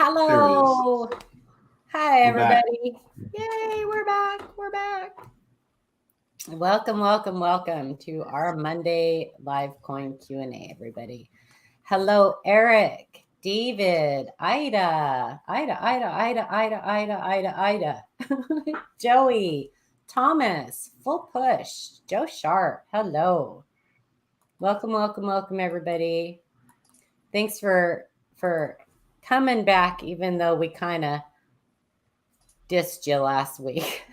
Hello. Hi, We're back. everybody. Yay, we're back. We're back. Welcome to our Monday live coin Q&A, everybody. Hello, Eric, David, Ida, Joey, Thomas, Full Push, Joe Sharp. Hello. Welcome, everybody. Thanks for coming back, even though we kind of dissed you last week.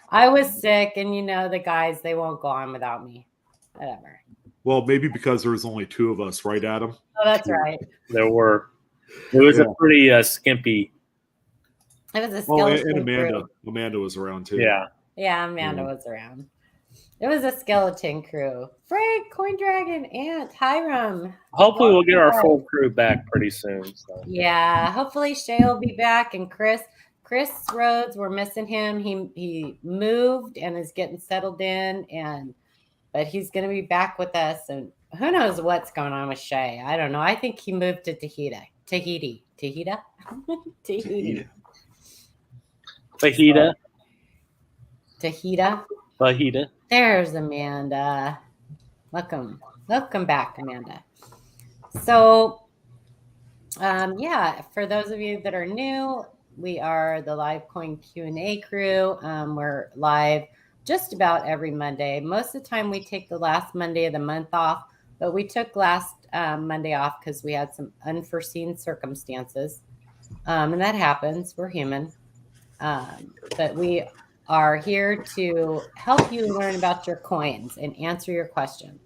I was sick, and the guys, they won't go on without me. Whatever. Well, maybe because there was only two of us, right, Adam? Oh, that's right. There were. It was a pretty skimpy. It was a skeleton and Amanda. crew. Amanda was around too. Yeah, Amanda was around. It was a skeleton crew. Frank, Coin Dragon, Ant, Hiram. Hopefully we'll get our full crew back pretty soon. So. Yeah, hopefully Shay will be back, and Chris Rhodes, we're missing him. He moved and is getting settled in, but he's going to be back with us. And who knows what's going on with Shay? I don't know. I think he moved to Tahiti. There's Amanda. Welcome back, Amanda. So, for those of you that are new, we are the live coin Q&A crew. We're live just about every Monday. Most of the time we take the last Monday of the month off, but we took last Monday off because we had some unforeseen circumstances. And that happens. We're human. But we are here to help you learn about your coins and answer your questions.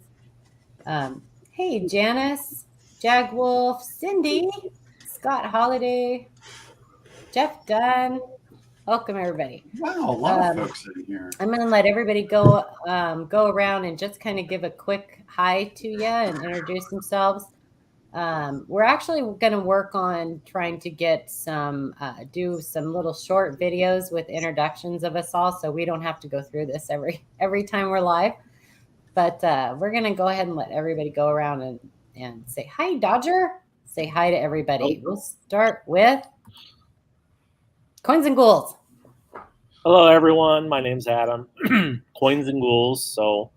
Hey, Janice, Jag Wolf, Cindy, Scott Holiday, Jeff Dunn. Welcome, everybody. Wow, a lot of folks in here. I'm going to let everybody go around and just kind of give a quick hi to you and introduce themselves. We're actually going to work on trying to get do some little short videos with introductions of us all, so we don't have to go through this every time we're live. But we're going to go ahead and let everybody go around and say hi, Dodger. Say hi to everybody. We'll start with Coins and Ghouls. Hello, everyone. My name's Adam. Coins and Ghouls. So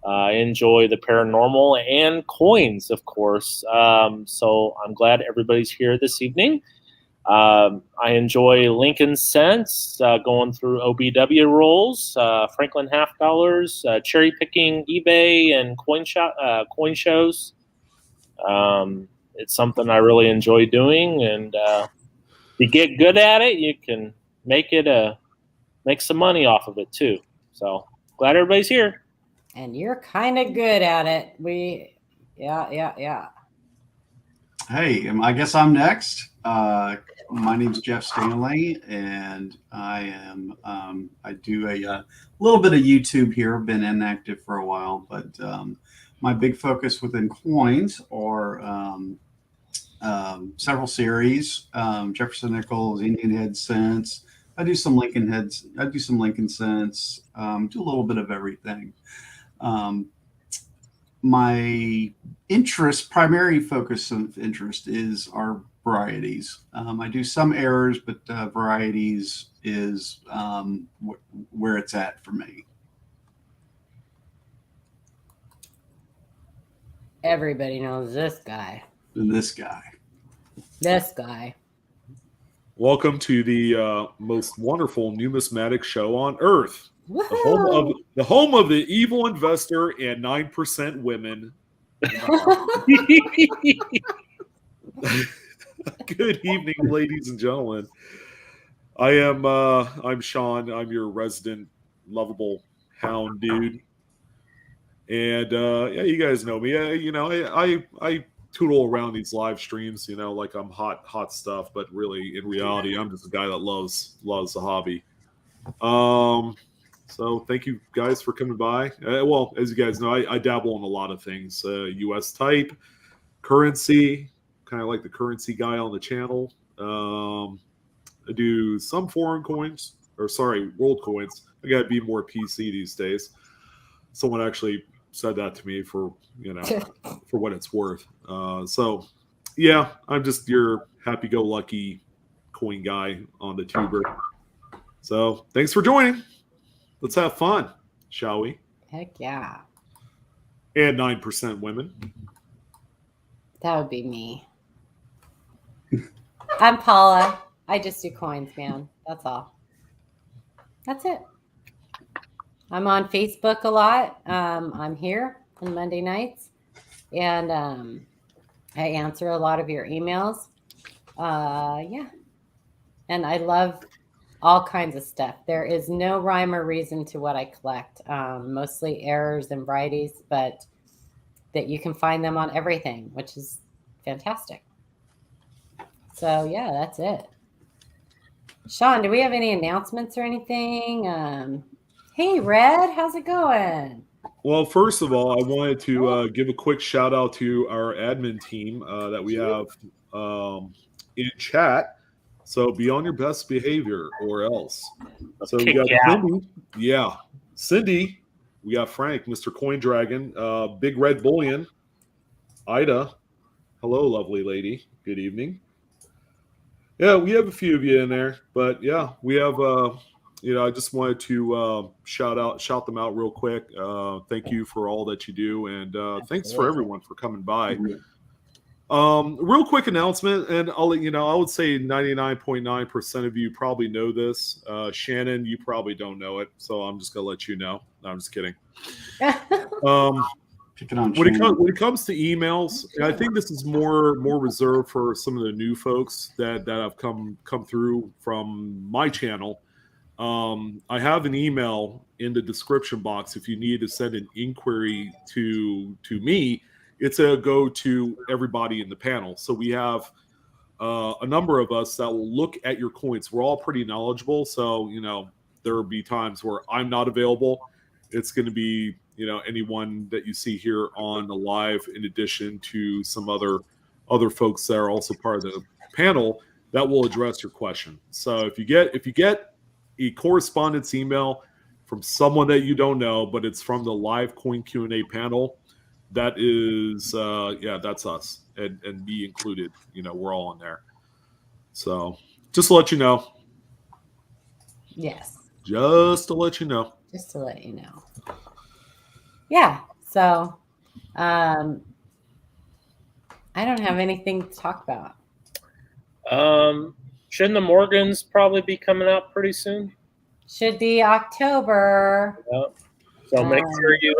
I enjoy the paranormal and coins, of course. So I'm glad everybody's here this evening. I enjoy Lincoln Cents, going through OBW rolls, Franklin half dollars, cherry picking eBay and coin shows. It's something I really enjoy doing, and if you get good at it, you can make some money off of it too. So glad everybody's here. And you're kind of good at it. Yeah. Hey, I guess I'm next. My name's Jeff Stanley, and I do a little bit of YouTube here. I've been inactive for a while, but my big focus within coins are several series: Jefferson Nichols, Indian Head Cents. I do some Lincoln Heads. I do some Lincoln Cents. Do a little bit of everything. My primary focus of interest is our varieties. I do some errors, but varieties is where it's at for me. Everybody knows this guy. This guy. Welcome to the most wonderful numismatic show on earth. The home of the evil investor and 9% women. Good evening, ladies and gentlemen. I'm Sean. I'm your resident lovable hound dude. And you guys know me. I tootle around these live streams, like I'm hot stuff, but really in reality, I'm just a guy that loves the hobby. So thank you guys for coming by. Well, as you guys know, I dabble in a lot of things. US type, currency, kind of like the currency guy on the channel. I do some world coins. I got to be more PC these days. Someone actually said that to me for what it's worth. So Yeah, I'm just your happy-go-lucky coin guy on the tuber. So thanks for joining. Let's have fun, shall we? Heck yeah. And 9% women. That would be me. I'm Paula. I just do coins, man. That's all. That's it. I'm on Facebook a lot. I'm here on Monday nights, and I answer a lot of your emails. Yeah. And I love all kinds of stuff. There is no rhyme or reason to what I collect. Mostly errors and varieties, but that you can find them on everything, which is fantastic. So yeah, that's it. Sean, do we have any announcements or anything? Hey, Red, how's it going? Well, first of all, I wanted to give a quick shout out to our admin team that we have in chat. So be on your best behavior or else. So we got Cindy. Yeah. Cindy. We got Frank, Mr. Coin Dragon, Big Red Bullion, Ida. Hello, lovely lady. Good evening. Yeah, we have a few of you in there, but yeah, we have. I just wanted to shout them out real quick. Thank you for all that you do, and thanks for everyone for coming by. Real quick announcement, and I'll let you know. I would say 99.9% of you probably know this. Shannon, you probably don't know it, so I'm just gonna let you know. No, I'm just kidding. When it comes to emails, I think this is more reserved for some of the new folks that have come through from my channel. I have an email in the description box if you need to send an inquiry to me. It's a go to everybody in the panel. So we have a number of us that will look at your coins. We're all pretty knowledgeable, so there will be times where I'm not available. It's going to be anyone that you see here on the live, in addition to some other folks that are also part of the panel that will address your question. So if you get a correspondence email from someone that you don't know, but it's from the live coin Q&A panel, that is that's us, and me included. We're all in there. So just to let you know. Yes. Just to let you know. Just to let you know. Yeah. So I don't have anything to talk about. Shouldn't the Morgans probably be coming out pretty soon? Should be October. Yep. So make sure you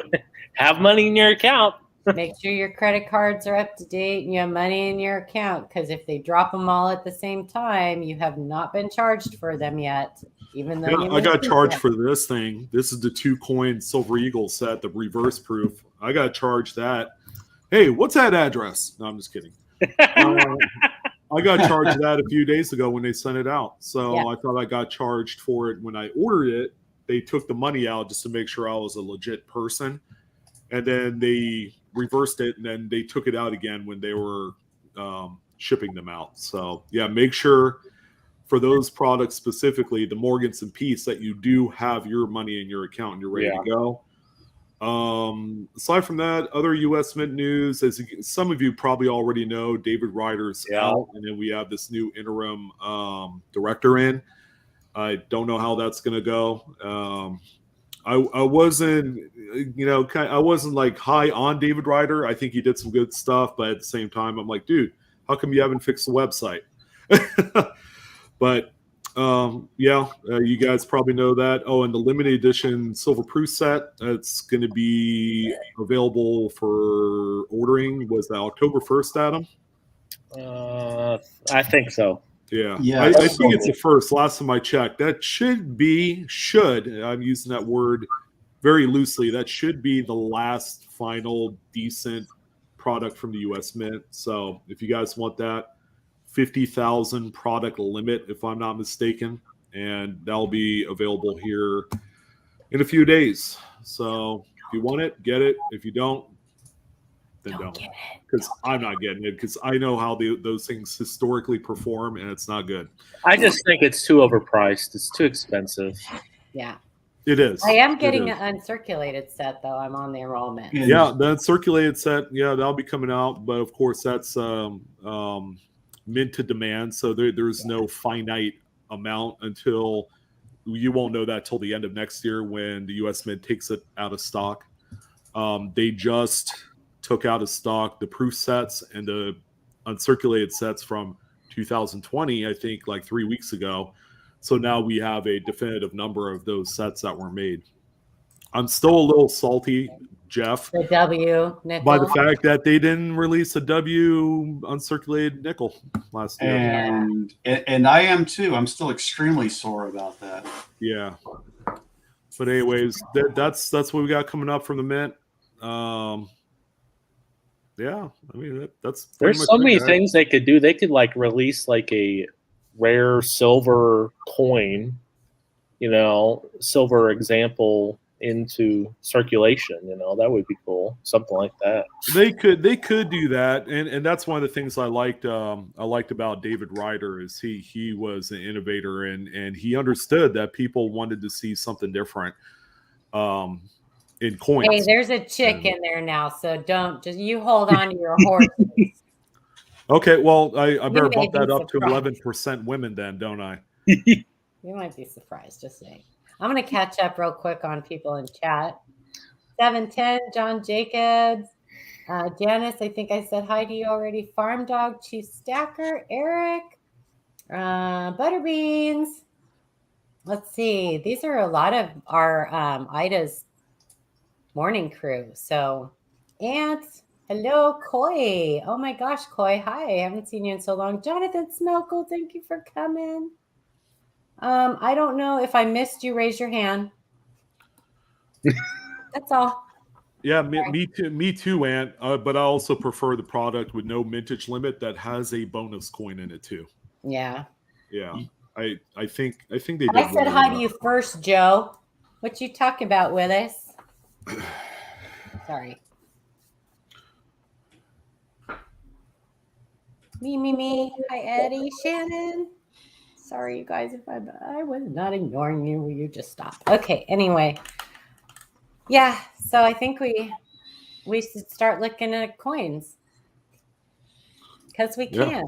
have money in your account. Make sure your credit cards are up to date and you have money in your account, because if they drop them all at the same time, you have not been charged for them yet. Even though I got charged for this thing. This is the 2-coin Silver Eagle set, the reverse proof. I got charged that. Hey, what's that address? No, I'm just kidding. I got charged that a few days ago when they sent it out. So I thought I got charged for it when I ordered it. They took the money out just to make sure I was a legit person. And then they reversed it, and then they took it out again when they were shipping them out. So, yeah, make sure for those products specifically, the Morgans and Peace, that you do have your money in your account and you're ready to go. Aside from that, other U.S. Mint news, as some of you probably already know, David Ryder's out, and then we have this new interim director in. I don't know how that's going to go. I wasn't, I wasn't like high on David Ryder. I think he did some good stuff, but at the same time, I'm like, dude, how come you haven't fixed the website? But you guys probably know that. Oh, and the limited edition Silver Proof set that's going to be available for ordering was the October 1st, Adam? I think so. Yeah. I think it's the first. Last time I checked, that should, I'm using that word very loosely, that should be the last final decent product from the U.S. Mint. So if you guys want that, 50,000 product limit, if I'm not mistaken, and that'll be available here in a few days. So if you want it, get it. If you don't, then don't. Because I'm not getting it, because I know how those things historically perform, and it's not good. I just think it's too overpriced. It's too expensive. Yeah. It is. I am It getting is. an uncirculated set though. I'm on the enrollment. Yeah, the circulated set, yeah, that'll be coming out, but of course that's mint to demand, so there's no finite amount until you won't know that till the end of next year when the US Mint takes it out of stock. They just took out of stock the proof sets and the uncirculated sets from 2020, I think, like 3 weeks ago. So now we have a definitive number of those sets that were made. I'm still a little salty, Jeff, The W nickel. by the fact that they didn't release a W uncirculated nickel last year. And I am too. I'm still extremely sore about that. Yeah. But anyways, that's what we got coming up from the mint. Yeah, I mean that's pretty There's much so it, many guys. things they could do. They could like release like a rare silver coin, silver example into circulation. That would be cool. Something like that. They could do that, and that's one of the things I liked about David Ryder is he was an innovator and he understood that people wanted to see something different in coins. Hey, there's a chick in there now, so don't just you hold on to your horses. Okay, well I better may bump be that up to surprised. 11% women then, don't I? You might be surprised, just saying. I'm going to catch up real quick on people in chat. 710, John Jacobs. Janice, I think I said hi to you already. Farm Dog, Chief Stacker, Eric, Butterbeans. Let's see. These are a lot of our Ida's morning crew. So, Ants, hello, Coy. Oh my gosh, Coy. Hi. I haven't seen you in so long. Jonathan Smelkle, thank you for coming. I don't know if I missed you. Raise your hand. That's all. Yeah, me too, Ant. But I also prefer the product with no mintage limit that has a bonus coin in it too. Yeah. Yeah, I think they did. I said hi to you first, Joe. What you talking about, Willis? Sorry. Me. Hi, Eddie. Shannon. Sorry, you guys, if I was not ignoring you. Will you just stop? Okay, anyway. Yeah, so I think we should start looking at coins. Because we can. Yeah.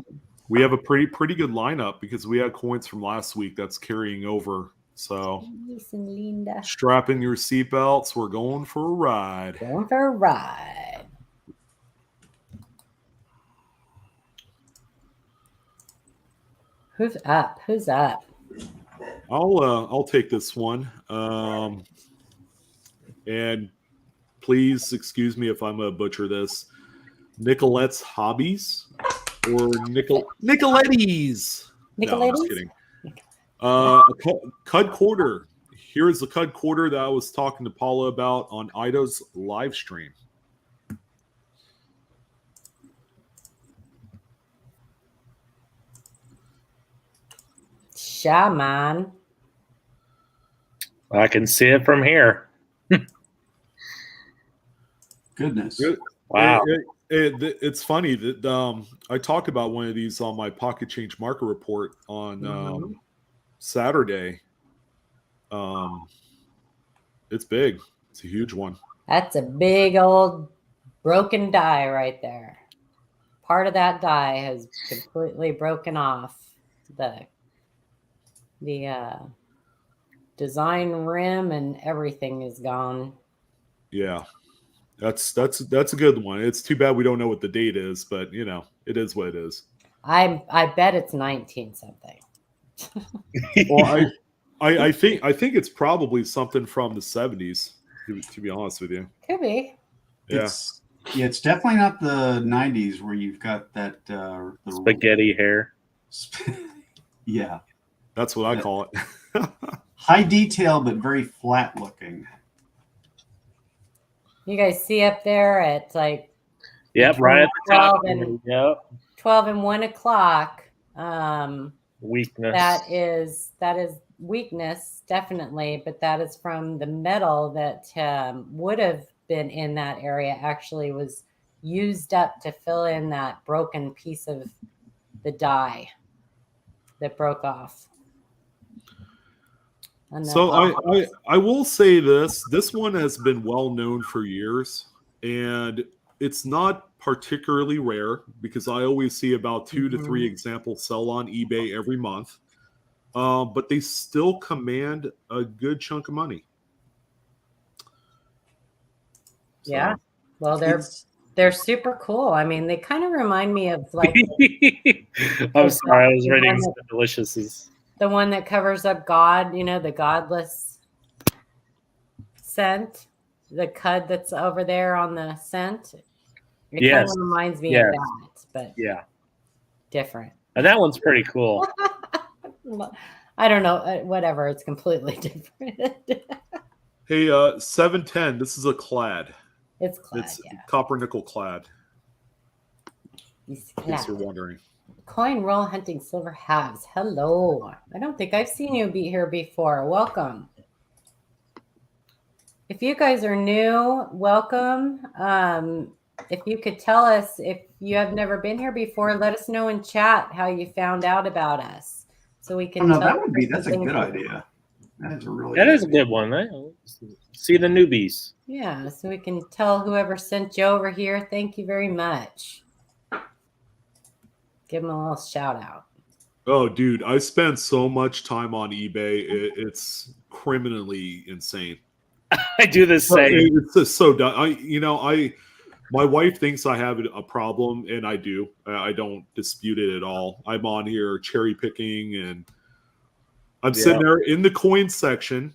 We have a pretty good lineup because we had coins from last week that's carrying over. So Linda. strap in your seatbelts. We're going for a ride. Going for a ride. Who's up? I'll take this one. And please excuse me if I'm gonna butcher this. Nicolette's Hobbies or Nicoletti's. No, I'm just kidding. Cud quarter. Here's the Cud quarter that I was talking to Paula about on Ida's live stream. Shaman. I can see it from here. Goodness. Wow. It's funny that I talked about one of these on my Pocket Change Market Report on Saturday. It's big. It's a huge one. That's a big old broken die right there. Part of that die has completely broken off. The design rim and everything is gone. Yeah. That's a good one. It's too bad we don't know what the date is, but it is what it is. I bet it's 19 something. Well, I think it's probably something from the 70s. To be honest with you, Could be. Yeah, it's definitely not the 90s where you've got that the Spaghetti hair. Yeah, that's what I call it. High detail, but very flat looking. You guys see up there at like Yep, right at the top. 12 and 1 o'clock. Weakness. That is weakness, definitely, but that is from the metal that would have been in that area actually was used up to fill in that broken piece of the die that broke off. on the So offers. I will say this one has been well known for years, and it's not particularly rare because I always see about 2 to 3 examples sell on eBay every month. But they still command a good chunk of money. So, Yeah. Well, It's- they're super cool. I mean, they kind of remind me of like I'm sorry, I was the reading one some that- deliciouses. the one that covers up God, the godless scent, the cud that's over there on the scent. It kind Yes. of reminds me Yes. of that, but Yeah, different. and that one's pretty cool. I don't know. Whatever. It's completely different. hey, 710. This is a clad. It's clad, It's yeah. copper nickel clad. It's In case you're clad. wondering. Coin roll hunting silver halves. Hello. I don't think I've seen you be here before. Welcome. If you guys are new, welcome. If you could tell us if you have never been here before, let us know in chat how you found out about us, so we can. Oh, no, tell that's a good idea. That is a really That good is a idea. good one. Eh? See the newbies. Yeah, so we can tell whoever sent you over here, thank you very much. Give them a little shout out. Oh, dude, I spent so much time on eBay. It's criminally insane. I do the same. It's just so dumb. My wife thinks I have a problem, and I do. I don't dispute it at all. I'm on here cherry picking, and I'm sitting there in the coin section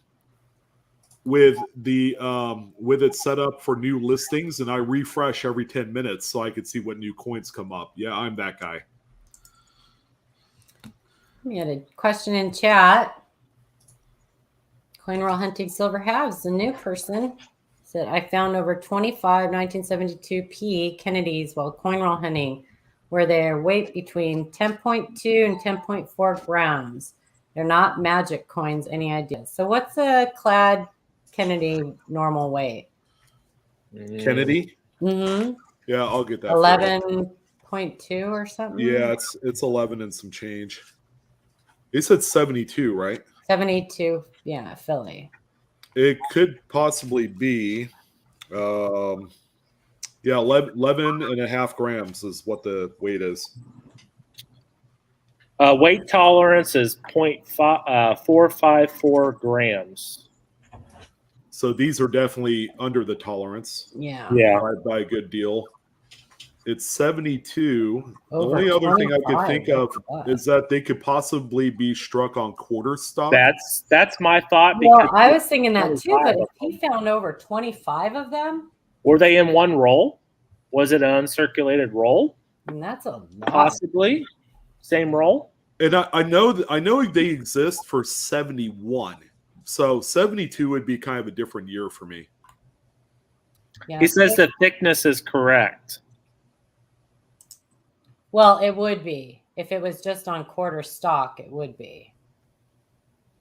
with it set up for new listings, and I refresh every 10 minutes so I can see what new coins come up. Yeah, I'm that guy. We had a question in chat. Coin roll hunting silver halves. A new person said, I found over 25 1972 P Kennedys while coin roll hunting, where their weight between 10.2 and 10.4 grams. They're not magic coins. Any ideas? So what's a clad Kennedy normal weight? Kennedy? Mm-hmm. Yeah, I'll get that. for you. 11.2 or something? Yeah, it's 11 and some change. They said 72, right? 72. Yeah, Philly. It could possibly be, 11 and a half grams is what the weight is. Weight tolerance is 454 grams. So these are definitely under the tolerance. Yeah. Yeah. By a good deal. It's 72. Over The only other thing I could 25. think of is that they could possibly be struck on quarter stock. That's my thought. Well, I was thinking that too, but 25 if he found over 25 of them, were they in one roll? Was it an uncirculated roll? and that's a lot. Possibly. Same roll? And I know they exist for 71. So 72 would be kind of a different year for me. Yeah. He says the thickness is correct. Well, it would be. If it was just on quarter stock, it would be.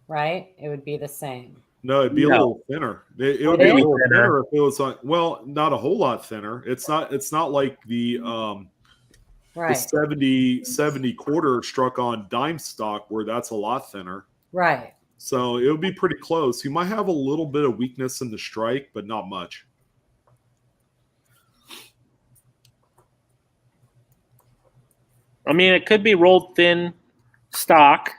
Right? It would be the same. No, it'd be a little thinner. It would be a little thinner if it was on. Well, not a whole lot thinner. It's not like the Right. 70 quarter struck on dime stock where that's a lot thinner. Right. So it would be pretty close. You might have a little bit of weakness in the strike, but not much. I mean, it could be rolled thin stock,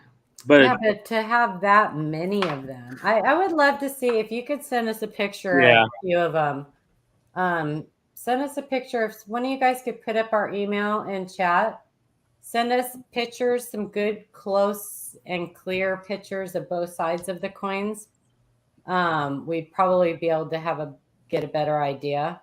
but Yeah, but to have that many of them, I would love to see if you could send us a picture Yeah. of a few of them. Send us a picture. If one of you guys could put up our email in chat, send us pictures, some good close and clear pictures of both sides of the coins. We'd probably be able to get a better idea.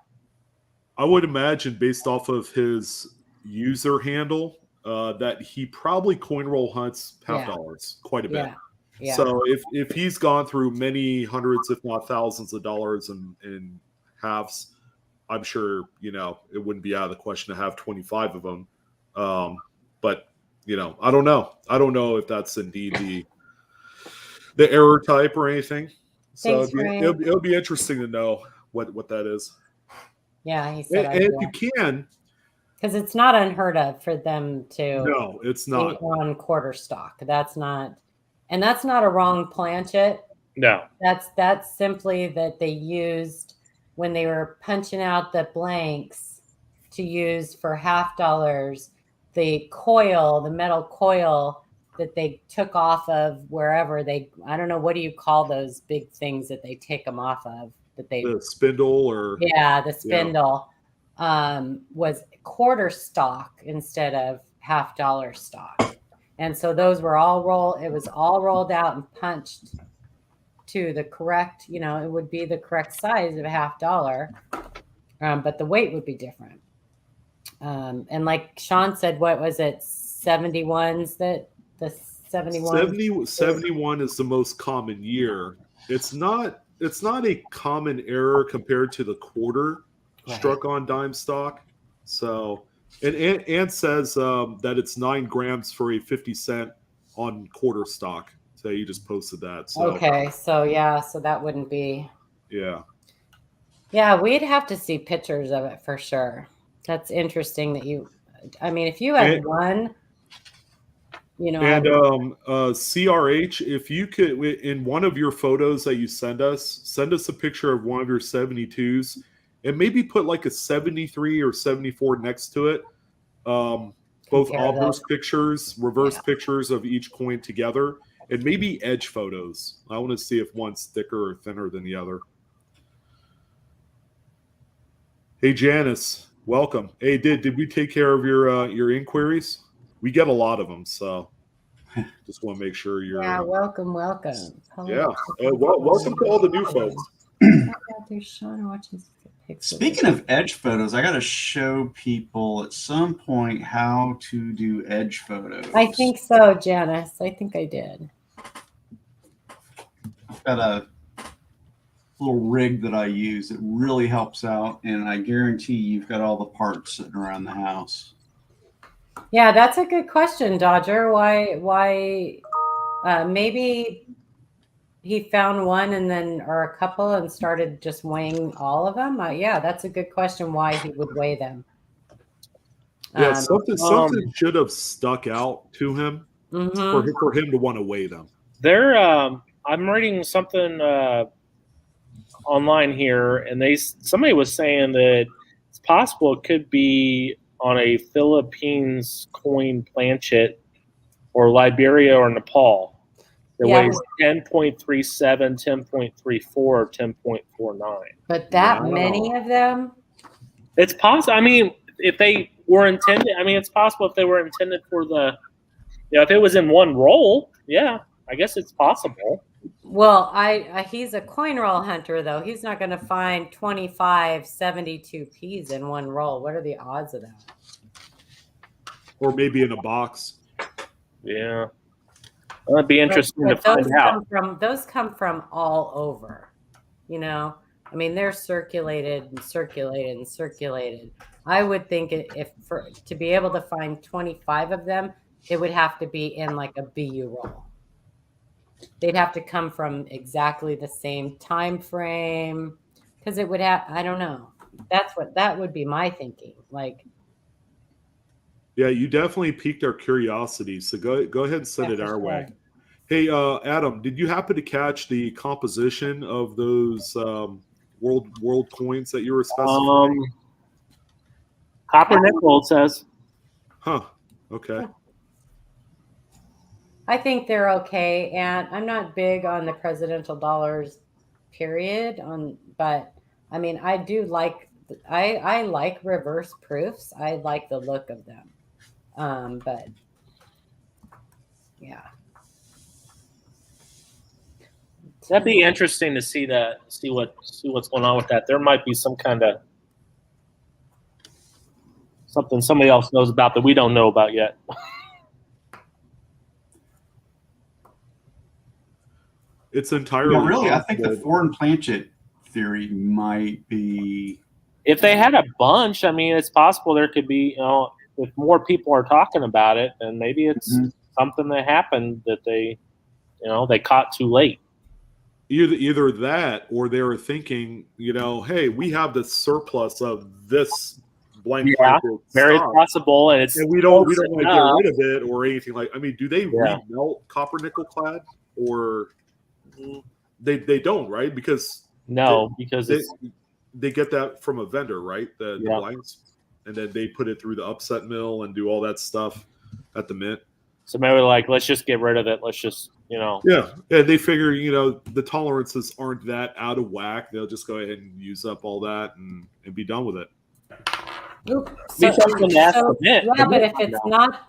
I would imagine based off of his user handle that he probably coin roll hunts half dollars quite a bit. Yeah. So if he's gone through many hundreds, if not thousands of dollars in halves, I'm sure, it wouldn't be out of the question to have 25 of them. But, I don't know. I don't know if that's indeed the error type or anything. So it'll be interesting to know what that is. Yeah, he said. And if you can. Because it's not unheard of for them to. No, it's not. On quarter stock. That's not a wrong planchet. No. That's simply that they used when they were punching out the blanks to use for $half, the coil, the metal coil that they took off of wherever I don't know, what do you call those big things that they take them off of? The spindle or the spindle was quarter stock instead of $half stock. And so those were it was all rolled out and punched to the correct, it would be the correct size of $half, but the weight would be different. And like Sean said, what was it, 71s that the 71? 71 is the most common year. It's not a common error compared to the quarter struck on dime stock. So, and Ant says that it's 9 grams for a 50-cent on quarter stock. So you just posted that. So. Okay, so yeah, so that wouldn't be. Yeah, we'd have to see pictures of it for sure. That's interesting that if you had one, And CRH, if you could, in one of your photos that you send us a picture of one of your 72s and maybe put like a 73 or 74 next to it. Both obverse pictures, reverse pictures of each coin together, and maybe edge photos. I want to see if one's thicker or thinner than the other. Hey, Janice, welcome. Hey, did we take care of your inquiries? We get a lot of them, so just want to make sure you're. Yeah, welcome. Yeah, welcome to all the new folks. Speaking of edge photos, I got to show people at some point how to do edge photos. I think so, Janice. I think I did. I've got a little rig that I use that really helps out, and I guarantee you've got all the parts sitting around the house. Yeah, that's a good question, Dodger. Why maybe he found one or a couple and started just weighing all of them? Yeah, that's a good question why he would weigh them. Yeah, something should have stuck out to him for him to want to weigh them. I'm reading something online here, and somebody was saying that it's possible it could be on a Philippines coin planchet or Liberia or Nepal. It weighs 10.37, 10.34, or 10.49. But that many of them? It's possible. I mean, if they were intended, it's possible if they were intended for if it was in one roll, yeah, I guess it's possible. Well, he's a coin roll hunter, though. He's not going to find 25 72Ps in one roll. What are the odds of that? Or maybe in a box. Yeah. Well, it'd be interesting to find out. Those come from all over, they're circulated and circulated and circulated. I would think to be able to find 25 of them, it would have to be in like a BU roll. They'd have to come from exactly the same time frame because it would have, I don't know. That would be my thinking. Yeah, you definitely piqued our curiosity. So go ahead and send it our way. Hey, Adam, did you happen to catch the composition of those world coins that you were specifying? Copper nickel, it says. Huh. Okay. I think they're okay, and I'm not big on the presidential dollars, period. But I do like. I like reverse proofs. I like the look of them. But yeah, that'd be interesting to see what's going on with that. There might be some kind of something somebody else knows about that we don't know about yet. It's entirely really. I think the foreign planchet theory might be. If they had a bunch, it's possible there could be. If more people are talking about it, then maybe it's something that happened that they caught too late. Either that, or they were thinking, hey, we have the surplus of this blank. Yeah, very possible, and we don't want to get rid of it or anything like. Do they remelt copper nickel clad, or They don't, right? Because because they get that from a vendor, right? The blanks, and then they put it through the upset mill and do all that stuff at the mint. So maybe like, let's just get rid of it. Let's just, Yeah, they figure, the tolerances aren't that out of whack. They'll just go ahead and use up all that and be done with it. Oop. Yeah, but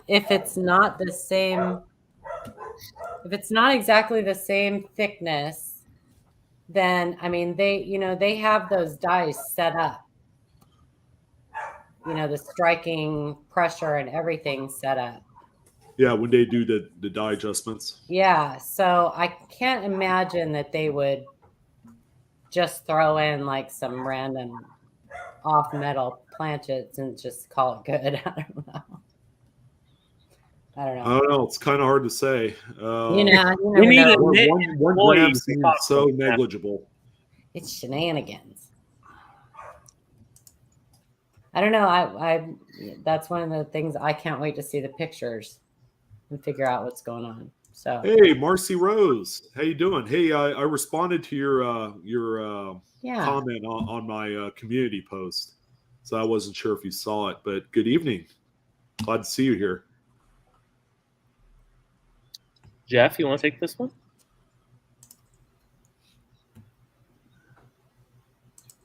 if it's not the same, if it's not exactly the same thickness, then they have those dies set up. The striking pressure and everything set up. Yeah, when they do the die adjustments. Yeah, so I can't imagine that they would just throw in like some random off metal planchets and just call it good. I don't know. It's kind of hard to say. We need a one gram seems so negligible. It's shenanigans. I don't know. I that's one of the things I can't wait to see the pictures and figure out what's going on. So hey, Marcy Rose, how you doing? Hey, I responded to your comment on my community post, so I wasn't sure if you saw it, but good evening. Glad to see you here. Jeff, you want to take this one?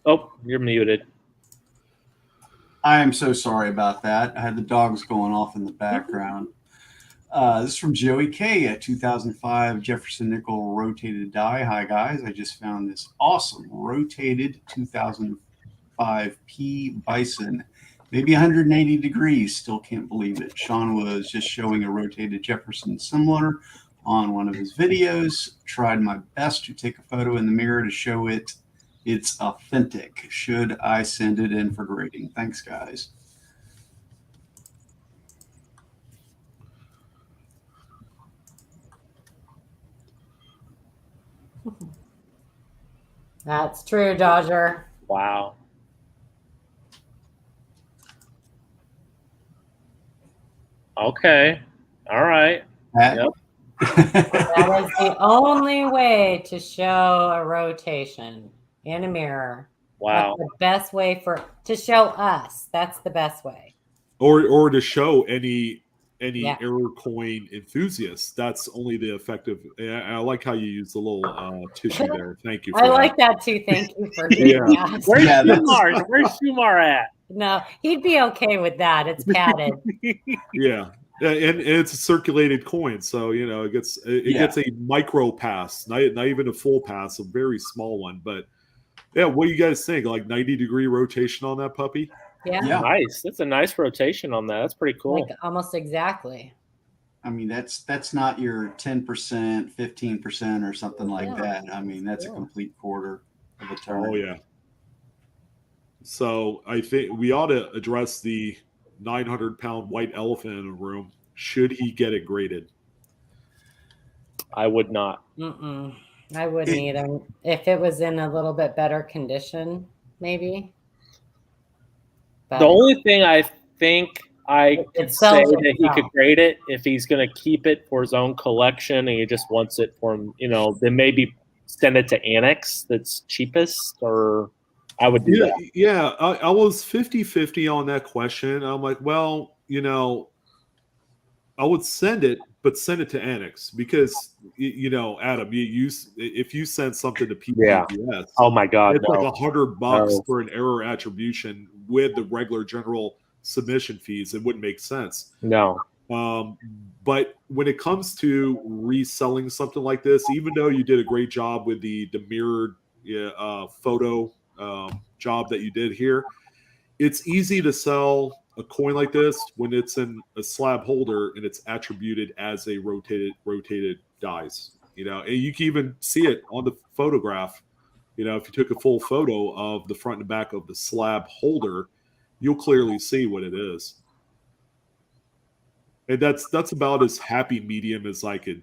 Oh, you're muted. I am so sorry about that. I had the dogs going off in the background. This is from Joey K at 2005 Jefferson Nickel rotated die. Hi guys, I just found this awesome rotated 2005 P Bison, maybe 180 degrees. Still can't believe it. Sean was just showing a rotated Jefferson similar on one of his videos. Tried my best to take a photo in the mirror to show it's authentic. Should I send it in for grading? Thanks, guys. That's true, Dodger. Wow. Okay. All right. That is the only way to show a rotation in a mirror. Wow. That's the best way to show us. That's the best way. Or to show any error coin enthusiasts. That's only the effective. I like how you use the little tissue there. Thank you. I like that too. Thank you for doing that. Where's Shumar? Where's Shumar at? No, he'd be okay with that. It's padded. Yeah, and it's a circulated coin, so it gets a micro pass, not even a full pass, a very small one. But yeah, what do you guys think? Like 90-degree rotation on that puppy? Yeah. Nice. That's a nice rotation on that. That's pretty cool. Like almost exactly. I mean, that's not your 10%, 15% or something like that. I mean, that's a complete quarter of a turn. Oh yeah. So I think we ought to address the 900-pound white elephant in the room. Should he get it graded? I would not. I wouldn't either. If it was in a little bit better condition, maybe. But the only thing I think I could say that he could grade it if he's going to keep it for his own collection and he just wants it for him, then maybe send it to Annex that's cheapest, or I would do that. Yeah, I was 50-50 on that question. I'm like, well, I would send it, but send it to Annex because, Adam, if you send something to PCGS, oh my God, it's like $100 for an error attribution with the regular general submission fees. It wouldn't make sense. No. But when it comes to reselling something like this, even though you did a great job with the mirrored photo job that you did here, it's easy to sell a coin like this when it's in a slab holder and it's attributed as a rotated dies. And you can even see it on the photograph. If you took a full photo of the front and back of the slab holder, you'll clearly see what it is. And that's about as happy medium as I could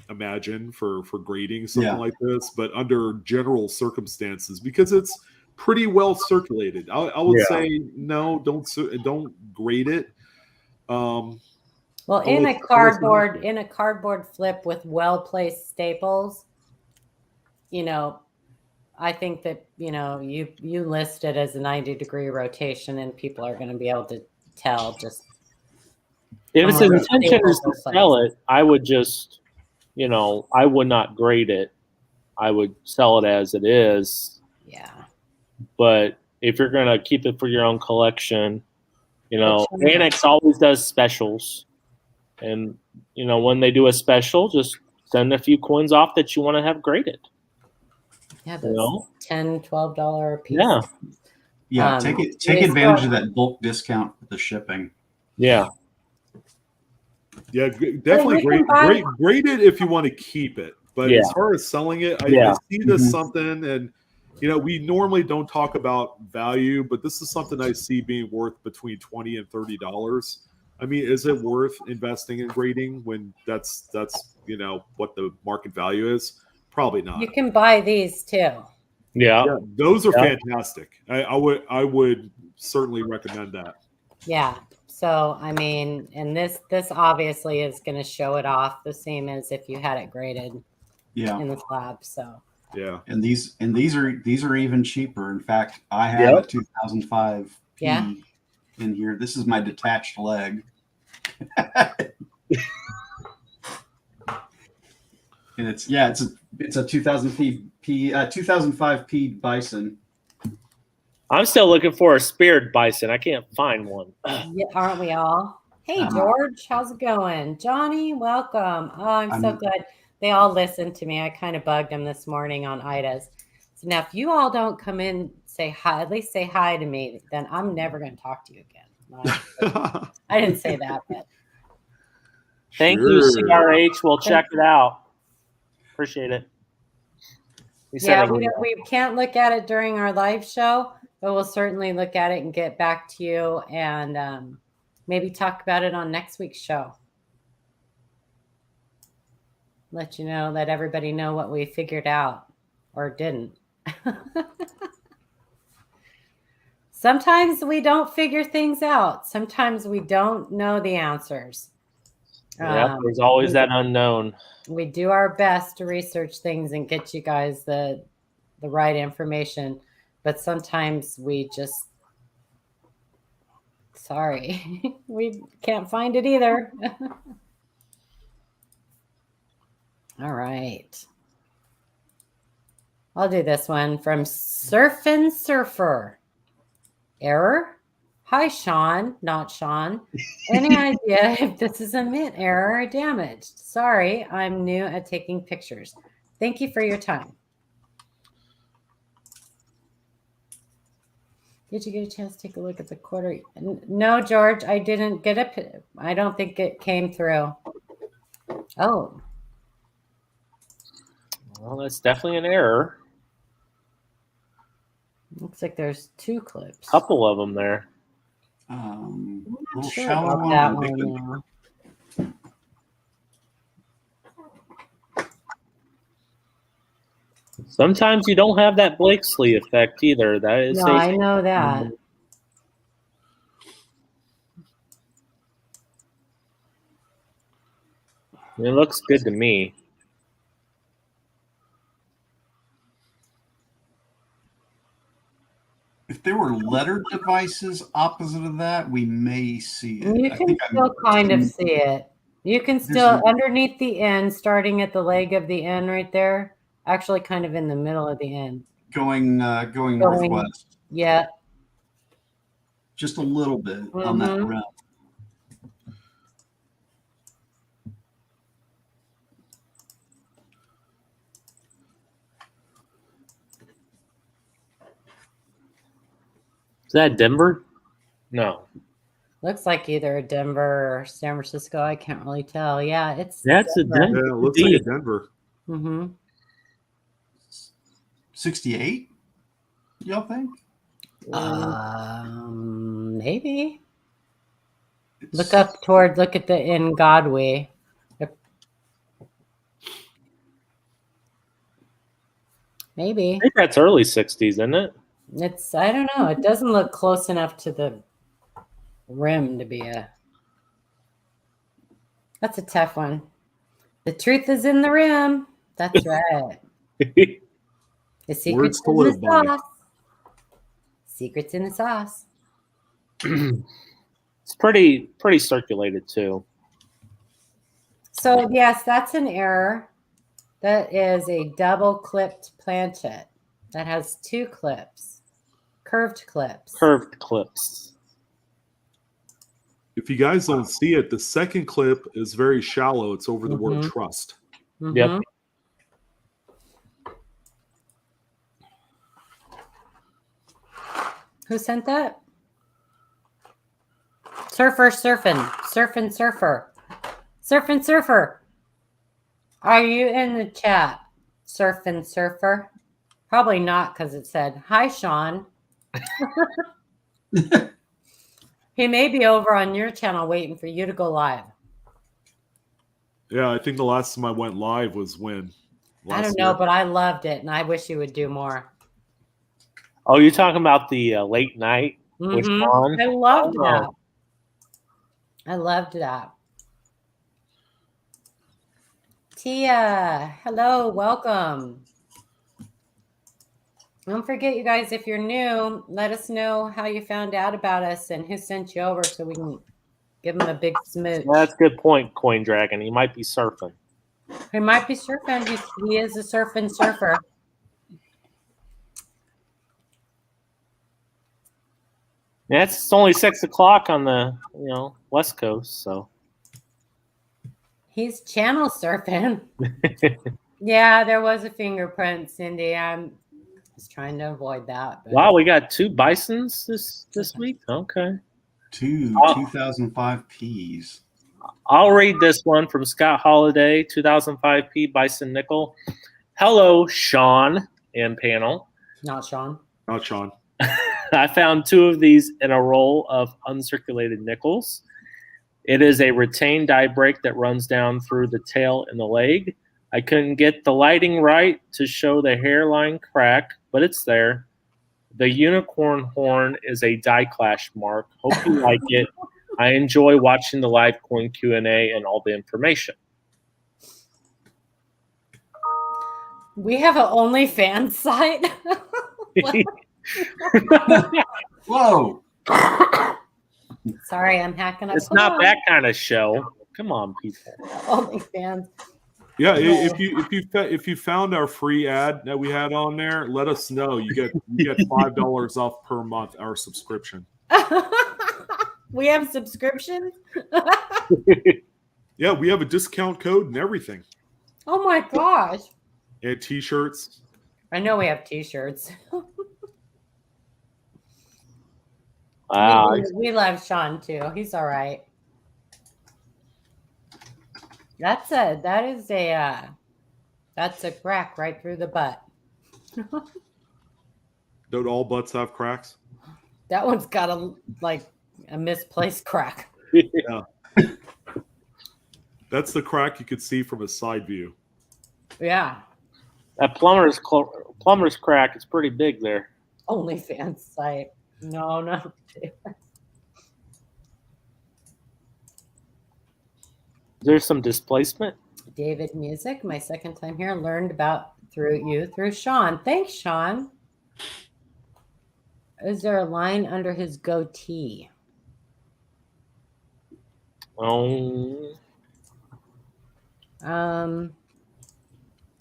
imagine for grading something like this. But under general circumstances, because it's pretty well circulated, I would say no, don't grade it. Well, in a cardboard flip with well-placed staples, I think that, you list it as a 90-degree rotation and people are going to be able to tell just. If its from a intention is to stable sell place. it, I would just, I would not grade it. I would sell it as it is. Yeah. But if you're going to keep it for your own collection, Sure. Annex always does specials. And, when they do a special, just send a few coins off that you want to have graded. Yeah, those $10, $12 a piece. Yeah. Yeah, take advantage of that bulk discount with the shipping. Yeah. Yeah, definitely grade it if you want to keep it. But as far as selling it, I see this something, and we normally don't talk about value, but this is something I see being worth between $20 and $30. I mean, is it worth investing in grading when that's what the market value is? Probably not. You can buy these too. Yeah, those are fantastic. I would certainly recommend that. Yeah. So I mean, and this obviously is going to show it off the same as if you had it graded. Yeah. In the slab. So. Yeah. And these are even cheaper. In fact, I have a 2005 P in here. This is my detached leg. And it's a 2005 P bison. I'm still looking for a speared bison. I can't find one. Yeah, aren't we all? Hey, George, how's it going? Johnny, welcome. Oh, I'm so glad they all listened to me. I kind of bugged them this morning on Ida's. So now, if you all don't come in, say hi, at least say hi to me, then I'm never going to talk to you again. I didn't say that, but. Thank you, CRH. We'll check it out. Appreciate it. We can't look at it during our live show, but we'll certainly look at it and get back to you and maybe talk about it on next week's show. Let you know, let everybody know what we figured out or didn't. Sometimes we don't figure things out. Sometimes we don't know the answers. Yeah, there's always that unknown. We do our best to research things and get you guys the right information, but sometimes we just we can't find it either. All right. I'll do this one from Surfin' Surfer. Error? Hi, Sean, not Sean. Any idea if this is a mint error or damaged? Sorry, I'm new at taking pictures. Thank you for your time. Did you get a chance to take a look at the quarter? No, George, I didn't get it. I don't think it came through. Oh. Well, that's definitely an error. Looks like there's two clips. Couple of them there. Sure about that one now. Sometimes you don't have that Blakesley effect either. That is I know that. It looks good to me. If there were lettered devices opposite of that, we may see it. You can still kind of see it. You can still, underneath the N, starting at the leg of the N right there, actually kind of in the middle of the N. Going northwest. Yeah. Just a little bit on that rim. Is that Denver? No. Looks like either Denver or San Francisco. I can't really tell. Yeah, it's that's Denver. a Denver. Yeah, it looks like a Denver. 68? Y'all think? Maybe. Look at the in Godway. Maybe. I think that's early 60s, isn't it? I don't know. It doesn't look close enough to the rim to be that's a tough one. The truth is in the rim. That's right. The secret's to in the live by. sauce. Secret's in the sauce. It's pretty circulated too. So yes, that's an error. That is a double clipped planchet that has 2 clips, curved clips. Curved clips. If you guys don't see it, the second clip is very shallow. It's over the word trust. Mhm. Yep. Who sent that? Surfer surfing. Surfing surfer. Surfing surfer. Are you in the chat? Surfing surfer? Probably not, because it said, "Hi, Sean." He may be over on your channel waiting for you to go live. Yeah, I think the last time I went live was when? I don't know, but I loved it, and I wish you would do more. Oh, you're talking about the late night with Mhm. Sean? I loved Oh. that. I loved that. Tia, hello, welcome. Don't forget, you guys, if you're new, let us know how you found out about us and who sent you over so we can give them a big smooch. That's a good point, Coin Dragon. He might be surfing. He might be surfing. He is a surfing surfer. Yeah, it's only 6 o'clock on the West Coast, so He's channel surfing. Yeah, there was a fingerprint, Cindy. I was trying to avoid that. But wow, we got 2 bisons this week. Okay, 2005 Ps. I'll read this one from Scott Holiday, 2005 P Bison Nickel. Hello, Sean and panel. Not Sean. Not Sean. I found 2 of these in a roll of uncirculated nickels. It is a retained die break that runs down through the tail and the leg. I couldn't get the lighting right to show the hairline crack, but it's there. The unicorn horn is a die clash mark. Hope you like it. I enjoy watching the live coin Q&A and all the information. We have an OnlyFans site. Whoa! Sorry, I'm hacking up. It's not that kind of show. Come on, people. OnlyFans. Yeah, if you found our free ad that we had on there, let us know. You get $5 off per month our subscription. We have subscriptions. Yeah, we have a discount code and everything. Oh my gosh! And T-shirts. I know we have T-shirts. Wow. We love Sean too. He's all right. That's a crack right through the butt. Don't all butts have cracks? That one's got a misplaced crack. Yeah. That's the crack you could see from a side view. Yeah. That plumber's crack is pretty big there. OnlyFans site. No. There's some displacement. David Music, my second time here, learned about through Sean. Thanks, Sean. Is there a line under his goatee? Oh.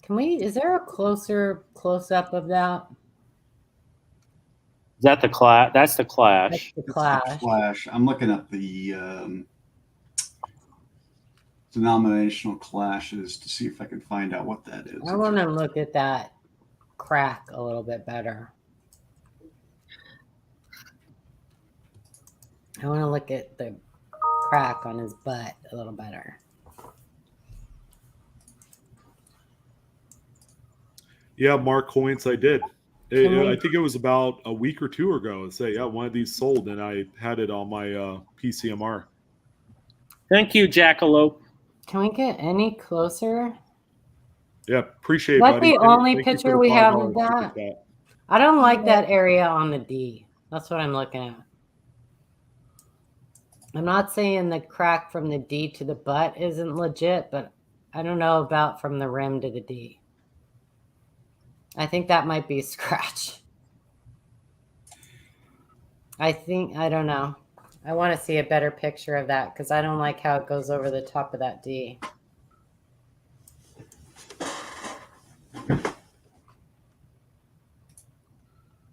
Is there a close up of that? Is that the clash? That's the clash. That's the clash. Clash. I'm looking at the denominational clashes to see if I can find out what that is. I want to look at that crack a little bit better. I want to look at the crack on his butt a little better. Yeah, Mark Coins, I did. I think it was about a week or 2 ago. Say, yeah, one of these sold, and I had it on my PCMR. Thank you, Jackalope. Can we get any closer? Yeah, appreciate it, That's buddy. the only Thank you picture for the we have $5 of that. ticket. I don't like that area on the D. That's what I'm looking at. I'm not saying the crack from the D to the butt isn't legit, but I don't know about from the rim to the D. I think that might be a scratch. I don't know. I want to see a better picture of that because I don't like how it goes over the top of that D.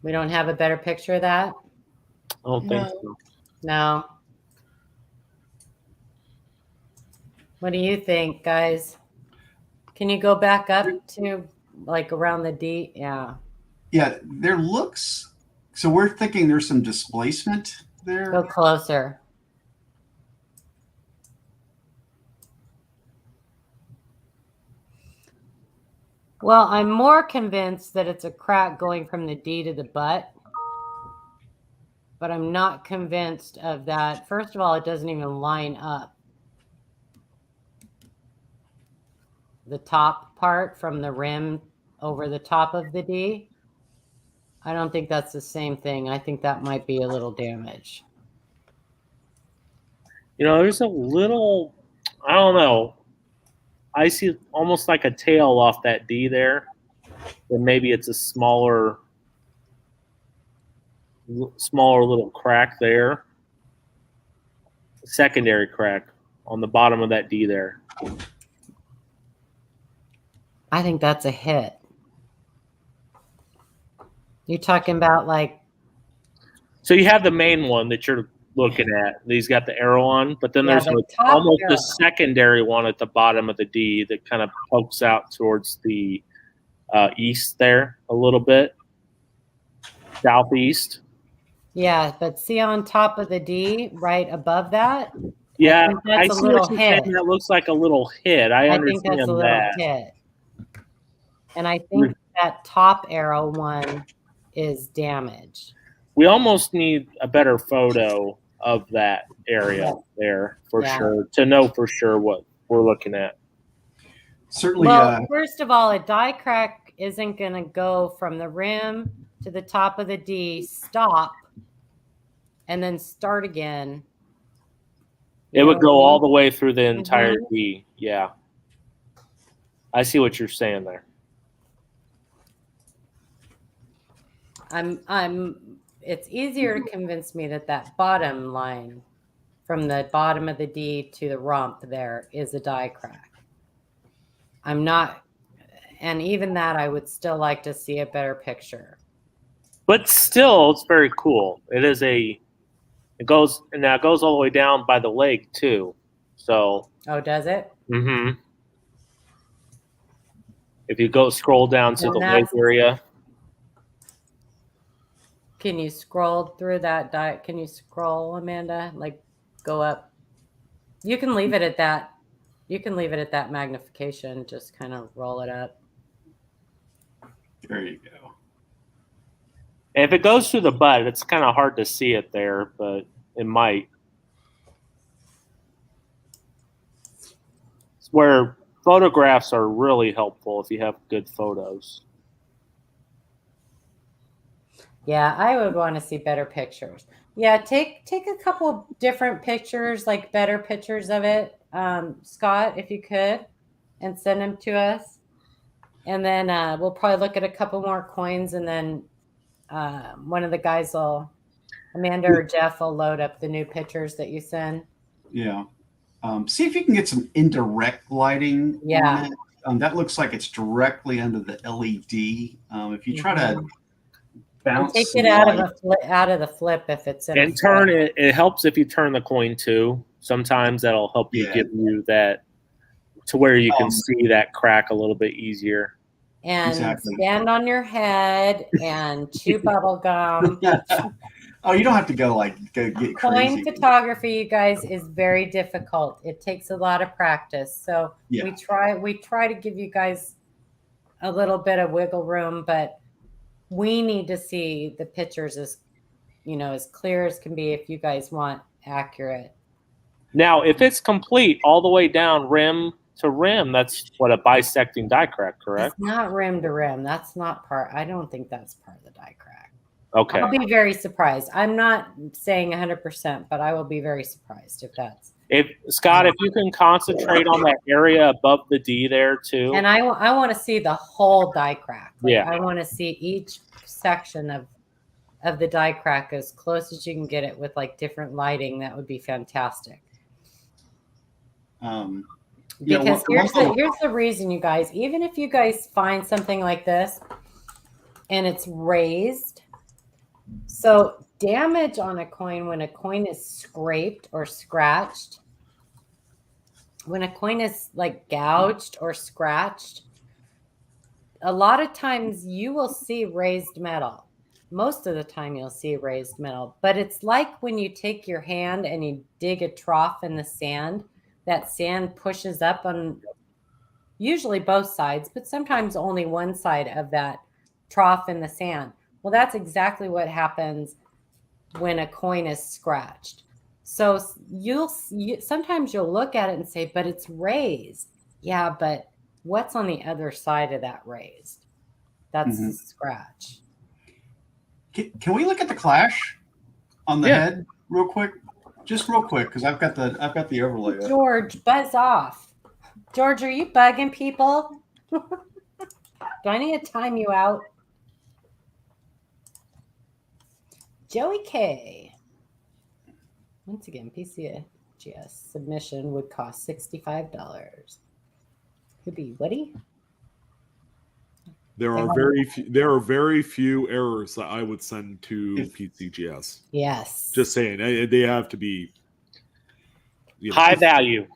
We don't have a better picture of that? I don't think so. No. What do you think, guys? Can you go back up to like around the D? Yeah. Yeah, there looks. So we're thinking there's some displacement there. Go closer. Well, I'm more convinced that it's a crack going from the D to the butt, but I'm not convinced of that. First of all, it doesn't even line up. The top part from the rim over the top of the D. I don't think that's the same thing. I think that might be a little damage. You know, there's a little, I don't know. I see almost like a tail off that D there. And maybe it's a smaller little crack there. Secondary crack on the bottom of that D there. I think that's a hit. You're talking about like... So you have the main one that you're looking at. He's got the arrow on, but then there's almost a secondary one at the bottom of the D that kind of pokes out towards the east there a little bit. Southeast. Yeah, but see on top of the D, right above that? Yeah, I see what you're saying. That looks like a little hit. I understand think that's a little hit. And I think that top arrow one is damaged. We almost need a better photo of that area there for sure to know for sure what we're looking at. Certainly. Well, first of all, a die crack isn't going to go from the rim to the top of the D, stop, and then start again. It would go all the way through the entire D. Yeah. I see what you're saying there. It's easier to convince me that bottom line from the bottom of the D to the rump there is a die crack. I'm not, and even that I would still like to see a better picture. But still, it's very cool. It goes all the way down by the leg too. So. Oh, does it? Mm-hmm. If you scroll down to the leg area. Can you scroll through that diet? Can you scroll, Amanda? Like go up. You can leave it at that. You can leave it at that magnification. Just kind of roll it up. There you go. And if it goes through the butt, it's kind of hard to see it there, but it might. It's where photographs are really helpful if you have good photos. Yeah, I would want to see better pictures. Yeah, take a couple different pictures, like better pictures of it, Scott, if you could, and send them to us. And then we'll probably look at a couple more coins, and then one of the guys Amanda or Jeff will load up the new pictures that you send. Yeah. See if you can get some indirect lighting. Yeah. On it. That looks like it's directly under the LED. If you try to bounce, take it out of the flip if it's in. And turn it. It helps if you turn the coin too. Sometimes that'll help you give you that to where you can see that crack a little bit easier. And stand on your head and chew bubble gum. Oh, you don't have to go get crazy. Coin photography, you guys, is very difficult. It takes a lot of practice. So we try to give you guys a little bit of wiggle room, but we need to see the pictures as clear as can be if you guys want accurate. Now, if it's complete all the way down rim to rim, that's what a bisecting die crack, correct? It's not rim to rim. That's not part. I don't think that's part of the die crack. Okay. I'll be very surprised. I'm not saying 100%, but I will be very surprised if that's If Scott, if you can concentrate on that area above the D there too. And I want to see the whole die crack. Like, Yeah. I want to see each section of the die crack as close as you can get it with like different lighting. That would be fantastic. Because here's the reason, you guys. Even if you guys find something like this and it's raised, so damage on a coin, when a coin is scraped or scratched, when a coin is like gouged or scratched, a lot of times you will see raised metal. Most of the time you'll see raised metal, but it's like when you take your hand and you dig a trough in the sand, that sand pushes up on usually both sides, but sometimes only one side of that trough in the sand. Well, that's exactly what happens when a coin is scratched. So sometimes you'll look at it and say, but it's raised. Yeah, but what's on the other side of that raised? That's the scratch. Can we look at the clash on the head real quick? Just real quick, because I've got the overlay up. George, buzz off. George, are you bugging people? Do I need to time you out? Joey K. Once again, PCGS submission would cost $65. Could be Woody. There are very few errors that I would send to PCGS. Yes. Just saying, they have to be high value.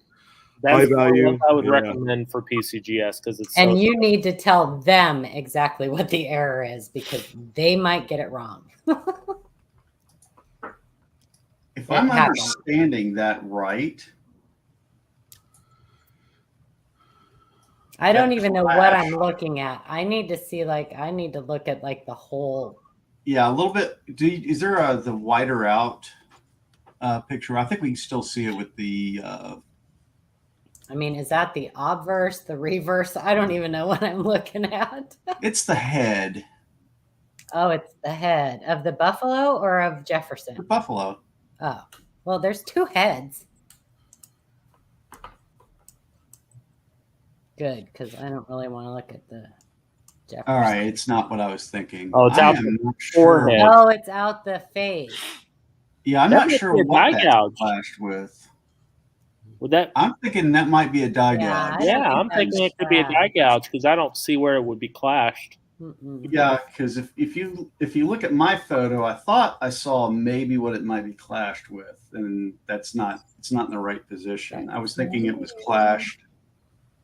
That's high value. What I would recommend for PCGS because it's. And you need to tell them exactly what the error is because they might get it wrong. If I'm understanding that right, I don't even know what I'm looking at. I need to see, I need to look at the whole. Yeah, a little bit. Is there the wider out picture? I think we can still see it with the. I mean, is that the obverse, the reverse? I don't even know what I'm looking at. It's the head. Oh, it's the head of the buffalo or of Jefferson? The buffalo. Oh, well, there's two heads. Good, because I don't really want to look at the Jefferson. All right, it's not what I was thinking. Oh, it's out the forehead. Oh, it's out the face. Yeah, I'm not sure what that's flashed with. Would that? I'm thinking that might be a die gouge. Yeah, I'm thinking it could be a die gouge because I don't see where it would be clashed. Yeah, because if you look at my photo, I thought I saw maybe what it might be clashed with, and it's not in the right position. I was thinking it was clashed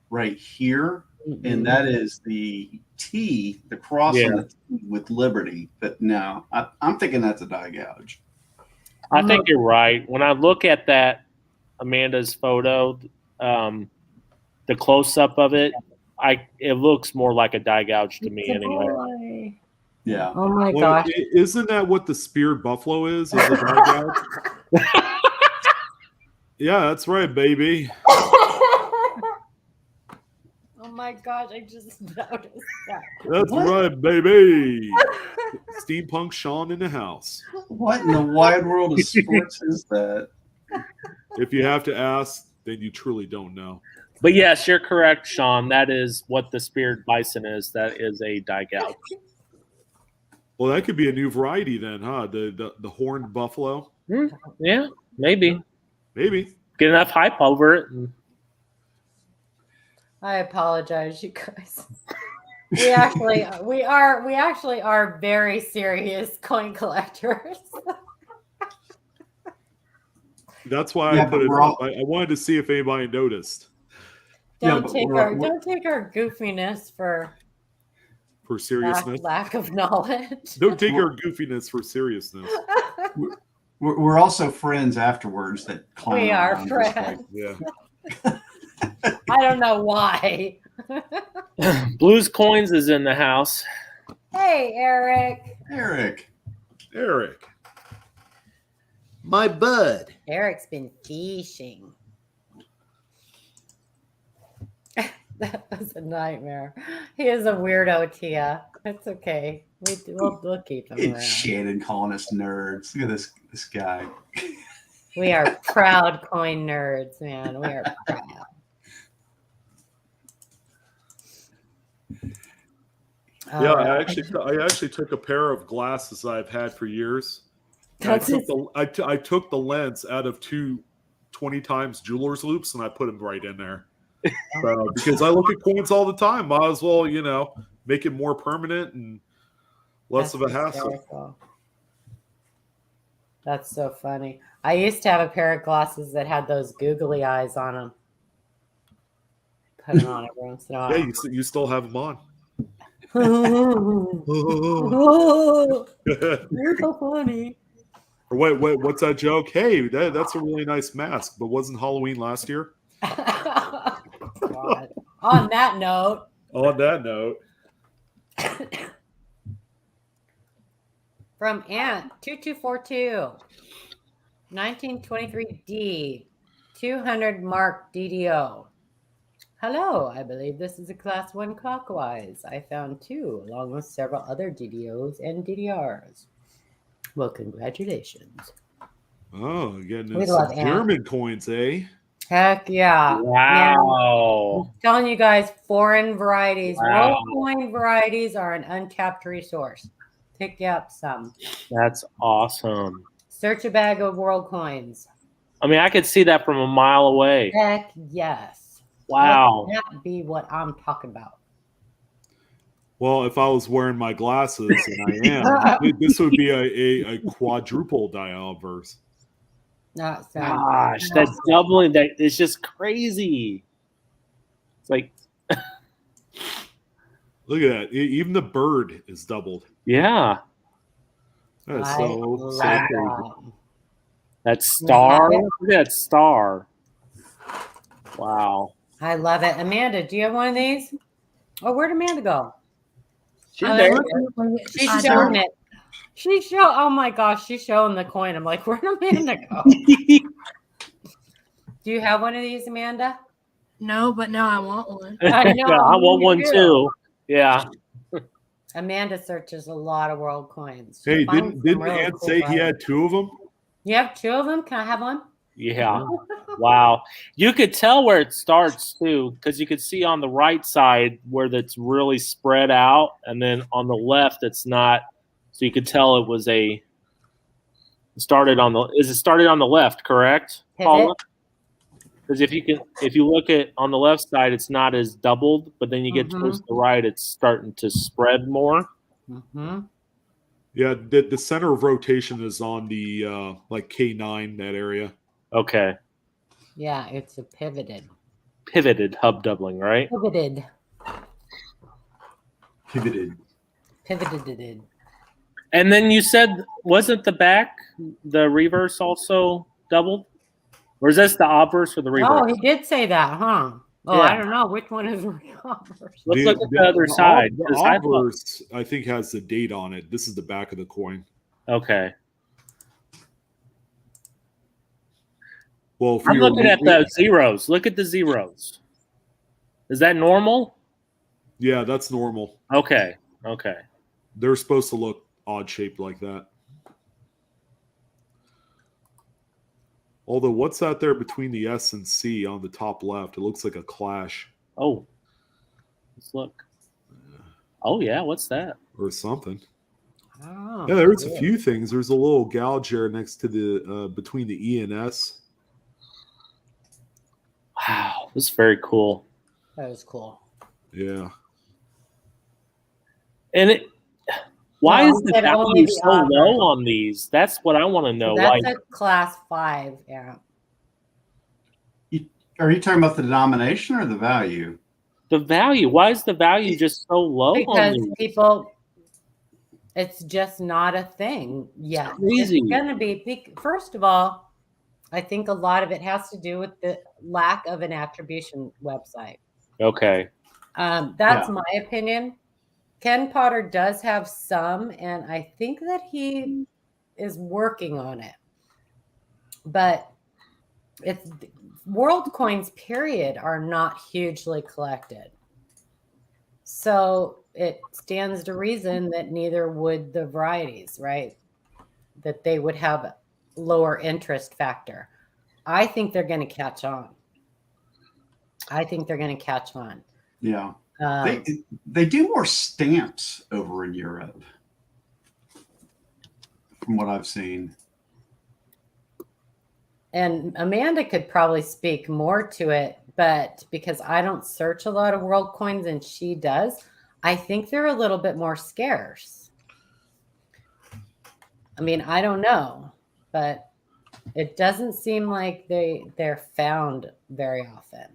right here, and that is the T, the cross on the T with Liberty. But no, I'm thinking that's a die gouge. I think you're right. When I look at that Amanda's photo, the close up of it. It looks more like a die gouge to me anyway. Yeah. Oh my gosh. Isn't that what the speared buffalo is? Is a die gouge? Yeah, that's right, baby. Oh my gosh, I just noticed that. That's right, baby. Steampunk Sean in the house. What in the wide world of sports is that? If you have to ask, then you truly don't know. But yes, you're correct, Sean. That is what the speared bison is. That is a die gouge. Well, that could be a new variety then, huh? The horned buffalo. Yeah, maybe. Maybe. Get enough hype over it. I apologize, you guys. We actually are very serious coin collectors. That's why I put it up. I wanted to see if anybody noticed. Don't take our goofiness for seriousness. Lack of knowledge. Don't take our goofiness for seriousness. We're also friends afterwards. We are friends. Yeah. I don't know why. Blues Coins is in the house. Hey, Eric. My bud. Eric's been fishing. That was a nightmare. He is a weirdo, Tia. It's okay. We'll keep him around. It's Shannon calling us nerds. Look at this guy. We are proud coin nerds, man. We are proud. Yeah, All right. I actually took a pair of glasses I've had for years. And That's I took the lens out of two 20 times jeweler's loops and I put them right in there. Because I look at coins all the time. Might as well, make it more permanent and less of a hassle. hysterical. That's so funny. I used to have a pair of glasses that had those googly eyes on them. Put them on every once in a while. Yeah, you still have them on. You're so funny. Or what's that joke? Hey, that's a really nice mask, but wasn't Halloween last year? God. On that note. On that note. From Ant 2242, 1923D, 200 mark DDO. Hello, I believe this is a class 1 clockwise. I found 2, along with several other DDOs and DDRs. Well, congratulations. Oh, getting We some love Ant. German coins, eh? Heck yeah. Wow. I'm telling you guys, foreign varieties, Wow. world coin varieties are an untapped resource. Pick up some. That's awesome. Search a bag of world coins. I mean, I could see that from a mile away. Heck yes. Wow. Let that be what I'm talking about. Well, if I was wearing my glasses, and I am, this would be a quadruple dialverse. Not so. Gosh, that's doubling. That it's just crazy. It's like, Look at that. Even the bird is doubled. yeah, That's I so love crazy. that. that star. Look at that star. Wow. I love it. Amanda, do you have one of these? Oh, where'd Amanda go? She's Oh, there. She's showing it. Oh my gosh, she's showing the coin. I'm like, where'd Amanda go? Do you have one of these, Amanda? No, but now I want one. I know. I want me one too. too. Yeah. Amanda searches a lot of world coins. She Hey, finds some didn't really Ant cool say he varieties. had 2 of them? You have 2 of them? Can I have one? Yeah. Wow. You could tell where it starts too, because you could see on the right side where that's really spread out, and then on the left it's not. So you could tell it was started on the left, correct, Paula? Because if you look at on the left side, it's not as doubled, but then you get towards the right, it's starting to spread more. Mm-hmm. Yeah, the center of rotation is on the like K9, that area. Okay. Yeah, it's a pivoted Hub doubling, right? Pivoted. And then you said, wasn't the reverse also doubled? Or is this the obverse or the reverse? Oh, he did say that, huh? Oh, Yeah. I don't know which one is reverse. Let's look at the other side. The 'cause I thought- obverse, I think, has the date on it. This is the back of the coin. Okay. Well, if I'm we were- looking at the zeros. Look at the zeros. Is that normal? Yeah, that's normal. Okay. Okay. They're supposed to look odd shaped like that. Although, what's that there between the S and C on the top left? It looks like a clash Oh. Let's look. Oh, yeah. What's that? or something. Oh, Yeah, there's a cool. few things. There's a little gouge here next to the between the E and S. Wow. This is very cool. That was cool. Yeah. And why No, is he the said only value the so obverse. low on these? That's what I want to know. So Why that's a class 5, yeah. Are you talking about the denomination or the value? the value? Why is the value just so low on Because these? people, it's just not a thing yet. crazy. It's going to be, first of all, I think a lot of it has to do with the lack of an attribution website. Okay. That's my opinion. Ken Potter does have some, and I think that he is working on it. But it's world coins, period, are not hugely collected. So it stands to reason that neither would the varieties, right? That they would have lower interest factor. I think they're going to catch on. Yeah. They do more stamps over in Europe, from what I've seen. And Amanda could probably speak more to it, but because I don't search a lot of world coins and she does, I think they're a little bit more scarce. I mean, I don't know, but it doesn't seem like they're found very often.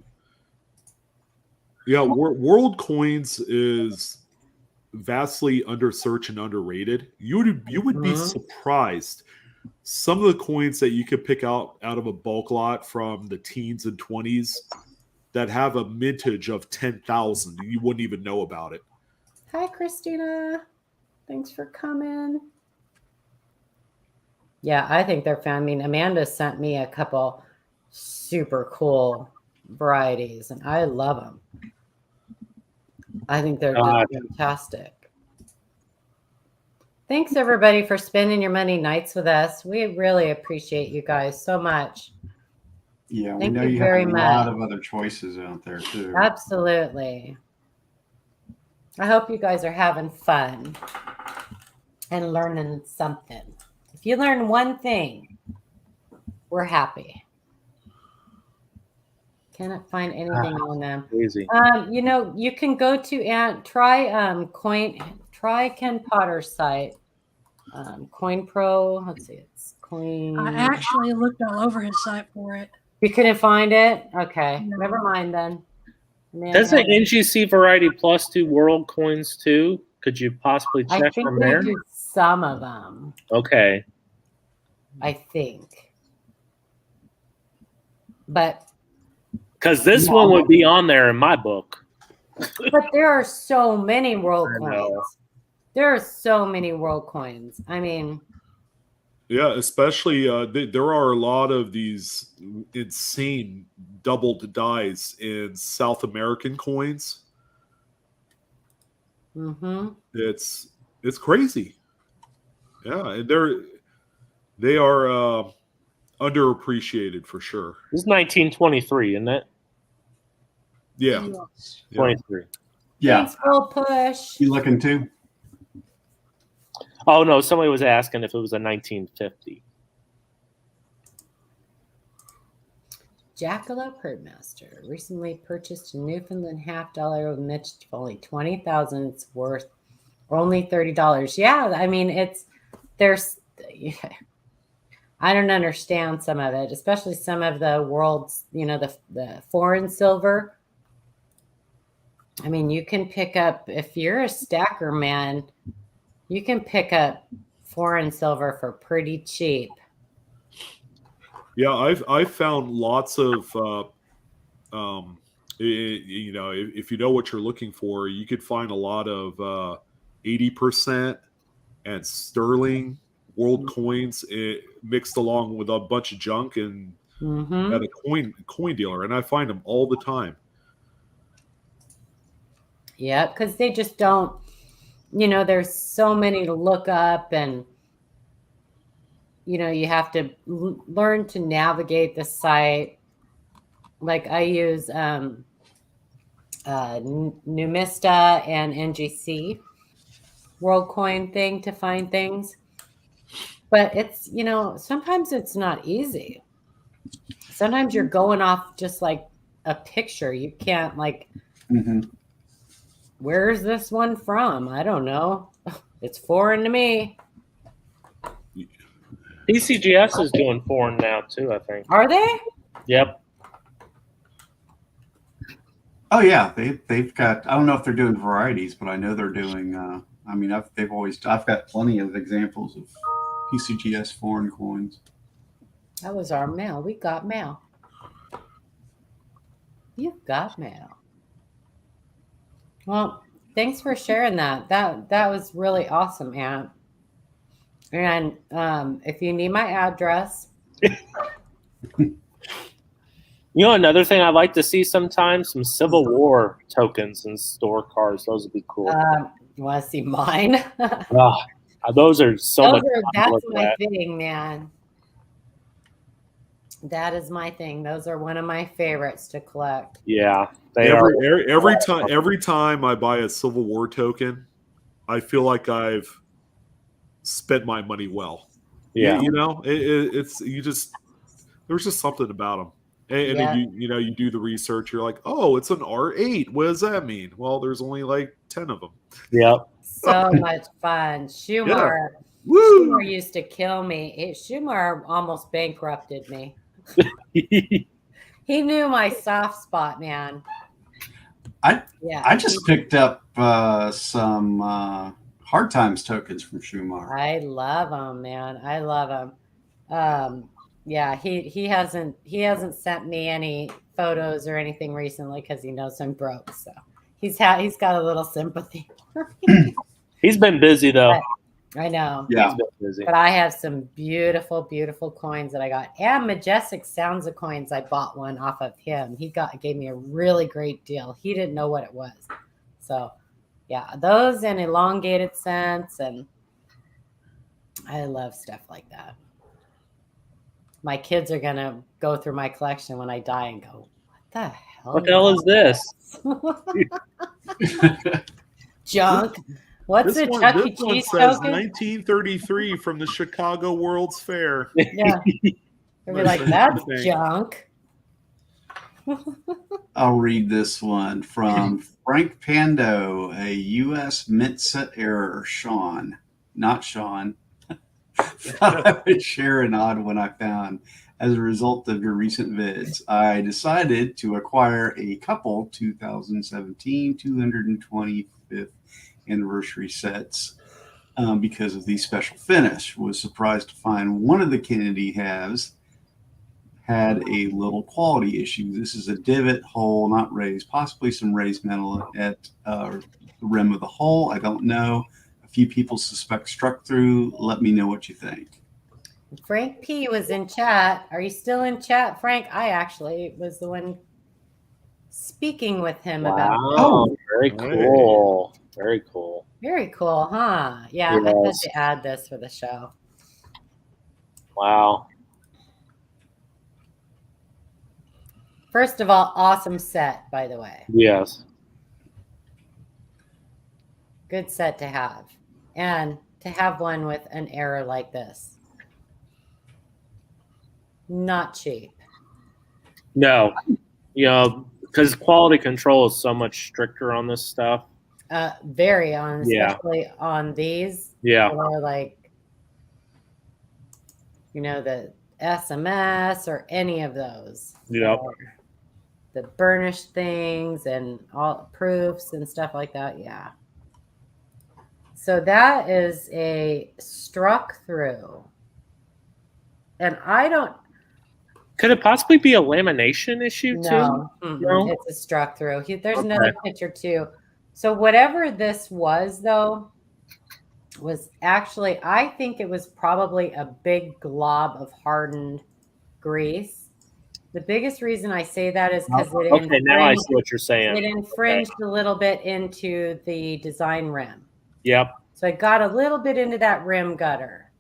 Yeah, world coins is vastly undersearched and underrated. You would be surprised. Some of the coins that you could pick out of a bulk lot from the teens and 20s that have a mintage of 10,000, you wouldn't even know about it. Hi, Christina. Thanks for coming. Yeah, I think they're found. I mean, Amanda sent me a couple super cool varieties, and I love them. I think they're just fantastic. Thanks, everybody, for spending your money nights with us. We really appreciate you guys so much. Yeah, Thank we know you you very have a much. lot of other choices out there, too. Absolutely. I hope you guys are having fun and learning something. If you learn one thing, we're happy. Cannot find anything on them. Crazy. You know, you can go to try Ken Potter's site. Coin Pro. Let's see, it's Coin. I actually looked all over his site for it. You couldn't find it? Okay, No. never mind then. Does the NGC Variety Plus do world coins too? Could you possibly I check think from they there? do some of them. Okay. I think. But Because this one would be on there in my book. but there are so many world I know. coins. There are so many world coins. I mean, Yeah, especially there are a lot of these insane doubled dies in South American coins. It's crazy. Yeah, and they are underappreciated for sure. This is 1923, isn't it? Yeah. 23. Yeah. thanks, full push. You looking too? Oh, no, somebody was asking if it was a 1950. Jackalope Herdmaster recently purchased a Newfoundland $50 with Mitch for only $20,000. It's worth only $30. Yeah, I mean there's. I don't understand some of it, especially some of the world's, you know, the foreign silver. I mean, you can pick up, if you're a stacker man, you can pick up foreign silver for pretty cheap. Yeah, I've found lots of you know, if you know what you're looking for, you could find a lot of 80% and sterling world coins mixed along with a bunch of junk and at a coin dealer, and I find them all the time. Yeah, because they just don't, you know, there's so many to look up, and you know, you have to learn to navigate the site. Like I use NumisMedia and NGC world coin thing to find things. But it's, you know, sometimes it's not easy. Sometimes you're going off just like a picture. You can't like, where's this one from? I don't know. It's foreign to me. PCGS is doing foreign now too, I think. Are they? Yep. Oh yeah, they've got. I don't know if they're doing varieties, but I know they're doing. I mean, I've got plenty of examples of PCGS foreign coins. That was our mail. We got mail. You've got mail. Well, thanks for sharing that. That was really awesome, Aunt. And if you need my address. You know, another thing I'd like to see sometimes, some Civil War tokens and store cards. Those would be cool. You want to see mine? Those are so much fun to That's look my at. thing, man. That is my thing. Those are one of my favorites to collect. Yeah, they are. Every time I buy a Civil War token, I feel like I've spent my money well. Yeah, It's there's just something about them. And Yeah. then you do the research. You're like, oh, it's an R8. What does that mean? Well, there's only like 10 of them. yeah. So much fun. Schumer Woo! used to kill me. Schumer almost bankrupted me. He knew my soft spot, man. I just picked up some Hard Times tokens from Schumer. I love him, man. I love him. Yeah, he hasn't sent me any photos or anything recently because he knows I'm broke. So he's got a little sympathy for me. He's been busy though. I know. Yeah. He's been busy. But I have some beautiful, beautiful coins that I got, and Majestic Sounds of coins. I bought one off of him. He gave me a really great deal. He didn't know what it was, so yeah, those and elongated cents, and I love stuff like that. My kids are gonna go through my collection when I die and go, "What the hell? What the hell is this? Junk." What's This a one, Chuck this E. one Cheese says token? 1933 from the Chicago World's Fair. Yeah. They'll be like, that's Thing. junk. I'll read this one from Frank Pando, a U.S. Mint set error. Sean, not Sean. Thought I would share an odd one I found as a result of your recent vids. I decided to acquire a couple 2017 225th anniversary sets because of the special finish. Was surprised to find one of the Kennedy halves had a little quality issue. This is a divot hole, not raised, possibly some raised metal at the rim of the hole. I don't know. A few people suspect struck through. Let me know what you think. Frank P was in chat. Are you still in chat, Frank? I actually was the one speaking with him about it. Wow, very cool. Very cool. Very cool, huh? Yeah, I had to add this for the show. Wow. First of all, awesome set, by the way. Yes. Good set to have. And to have one with an error like this. Not cheap. No. Because quality control is so much stricter on this stuff. Very on, especially on these. Yeah. Or like, the SMS or any of those. Yep. The burnished things and all proofs and stuff like that. Yeah. So that is a struck through. And I don't. Could it possibly be a lamination issue too? No, No? it's a struck through. There's another picture too. So whatever this was, though, was actually, I think it was probably a big glob of hardened grease. The biggest reason I say that is because now I see what you're saying. It infringed a little bit into the design rim. Yep. So I got a little bit into that rim gutter.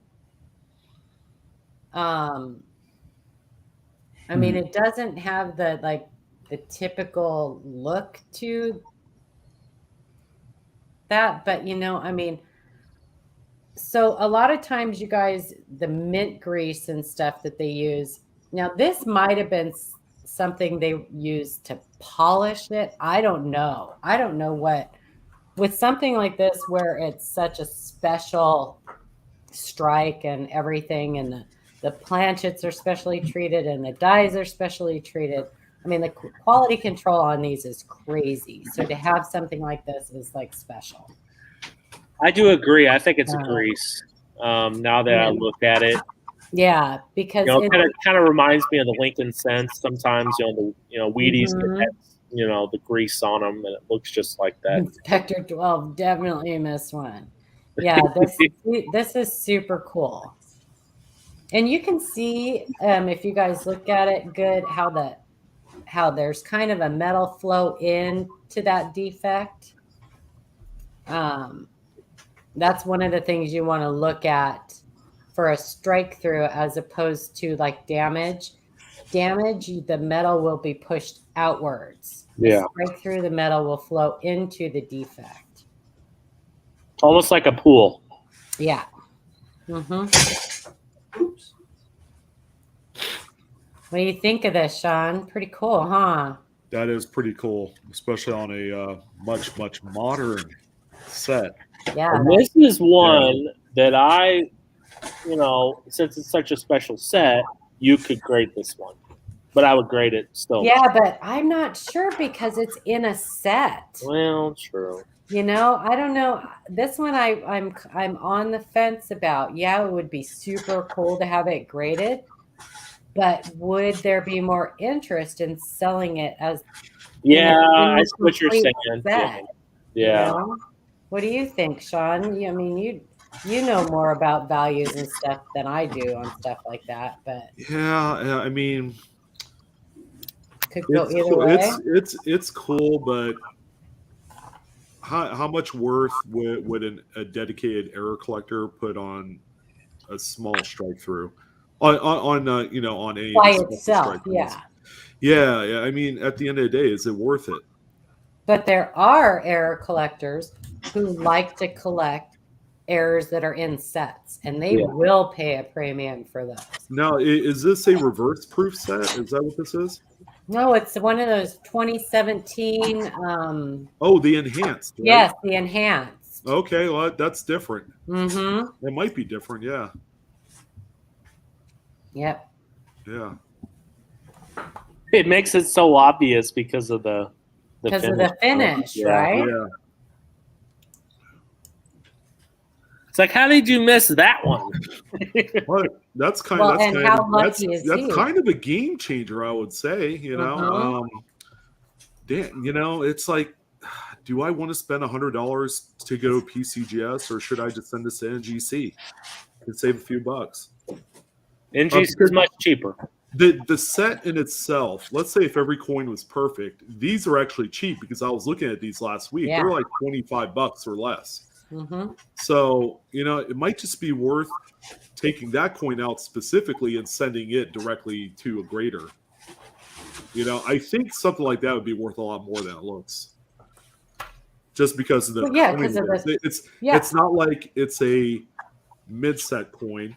I mean, it doesn't have the typical look to that, but so a lot of times you guys, the mint grease and stuff that they use. Now this might have been something they used to polish it. I don't know. I don't know what, with something like this where it's such a special strike and everything, and the planchets are specially treated and the dies are specially treated. I mean, the quality control on these is crazy. So to have something like this is special. I do agree. I think it's a grease. Now that I look at it, yeah, because it kind of reminds me of the Lincoln Sense. Sometimes the Wheaties that have, the grease on them, and it looks just like that. Inspector 12 definitely missed one. Yeah, this is super cool. And you can see, if you guys look at it good, how there's kind of a metal flow into that defect. That's one of the things you want to look at for a strike through, as opposed to damage. damage, the metal will be pushed outwards. Yeah. The strike through the metal will flow into the defect. Almost like a pool. Yeah. Oops. What do you think of this, Sean? Pretty cool, huh? That is pretty cool, especially on a much modern set. Yeah. And this is one that I, since it's such a special set, you could grade this one. But I would grade it still. Yeah, but I'm not sure because it's in a set. Well, true. I don't know. This one I'm on the fence about. Yeah, it would be super cool to have it graded, but would there be more interest in selling it as Yeah, I I see what you're saying. set? Yeah. What do you think, Sean? I mean, you know more about values and stuff than I do on stuff like that, but Yeah, I mean, could go either way. It's cool, but how much worth would a dedicated error collector put on a small strike through on any By small itself? strike throughs? Yeah. Yeah. I mean, at the end of the day, is it worth it? But there are error collectors who like to collect errors that are in sets, and they will pay a premium for those. Now, is this a reverse proof set? Is that what this is? No, it's one of those 2017. Oh, the enhanced. Right? Yes, the enhanced. Okay, well, that's different. Mm-hmm. It might be different, yeah. Yep. Yeah. It makes it so obvious because of the finish, right? Yeah. It's like, how did you miss that one? Well, that's kind Well, of and how lucky is that's he? kind of a game changer, I would say. It's like, do I want to spend $100 to go PCGS, or should I just send this to NGC and save a few bucks? NGC is much cheaper. The set in itself, let's say if every coin was perfect, these are actually cheap because I was looking at these last week. Yeah. They're like $25 or less. Mm-hmm. So, it might just be worth taking that coin out specifically and sending it directly to a grader. I think something like that would be worth a lot more than it looks. Just because of the it's not like it's a mid-set coin.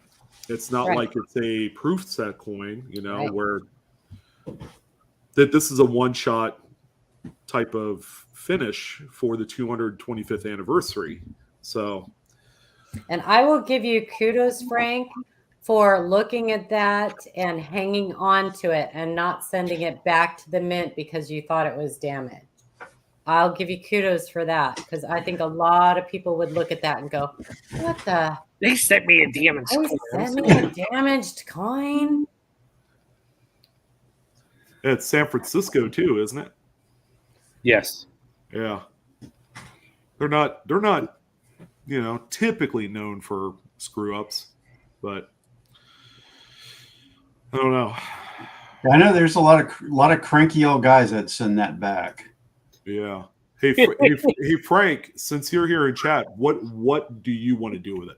It's not like it's a proof set coin, where that this is a one-shot type of finish for the 225th anniversary. So, and I will give you kudos, Frank, for looking at that and hanging on to it and not sending it back to the mint because you thought it was damaged. I'll give you kudos for that because I think a lot of people would look at that and go, "What the? They sent me a damaged coin. They sent me a damaged coin." It's San Francisco too, isn't it? Yes. Yeah. They're not typically known for screw ups, but I don't know. I know there's a lot of cranky old guys that send that back. Yeah. Hey, hey, Frank. Since you're here in chat, what do you want to do with it?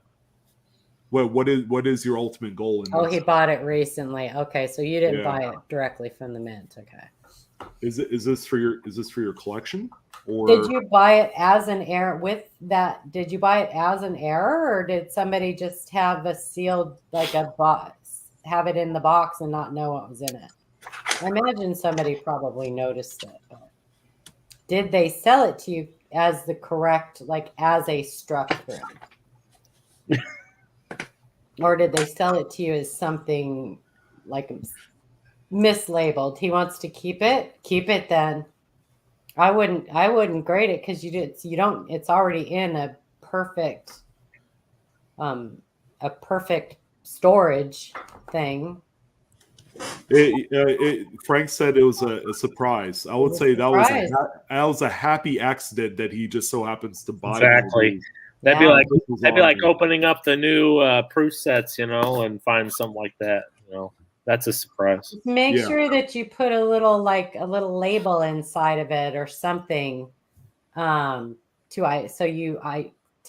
What is your ultimate goal? Oh, he bought it recently. Okay, so you didn't buy it directly from the mint. Okay. Is this for your collection? Or did you buy it as an error with that? Did you buy it as an error, or did somebody just have a sealed like a box, have it in the box and not know what was in it? I imagine somebody probably noticed it. But did they sell it to you as the correct, like as a struck through? Or did they sell it to you as something like mislabeled? He wants to keep it. Keep it then. I wouldn't grade it because it's already in a perfect storage thing. Frank said it was a surprise. I would say that was a happy accident that he just so happens to buy. Exactly. That'd be like opening up the new proof sets, and find something like that. That's a surprise. Make sure that you put a little label inside of it or something, to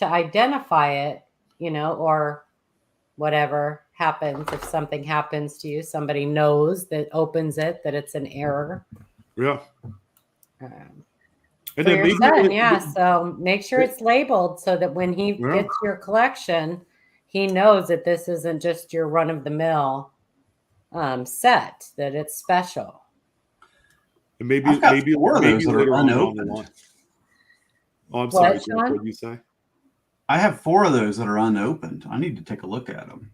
identify it, or whatever. happens. If something happens to you, somebody knows that opens it, that it's an error. Yeah. And And for then your maybe son, yeah. So make sure it's labeled so that when he Yeah. gets your collection, he knows that this isn't just your run-of-the-mill set, that it's special. and maybe I've got maybe 4 of those that are later on down the unopened. line. Oh, I'm What, sorry, Jeff, Sean? what did you say? I have 4 of those that are unopened. I need to take a look at them.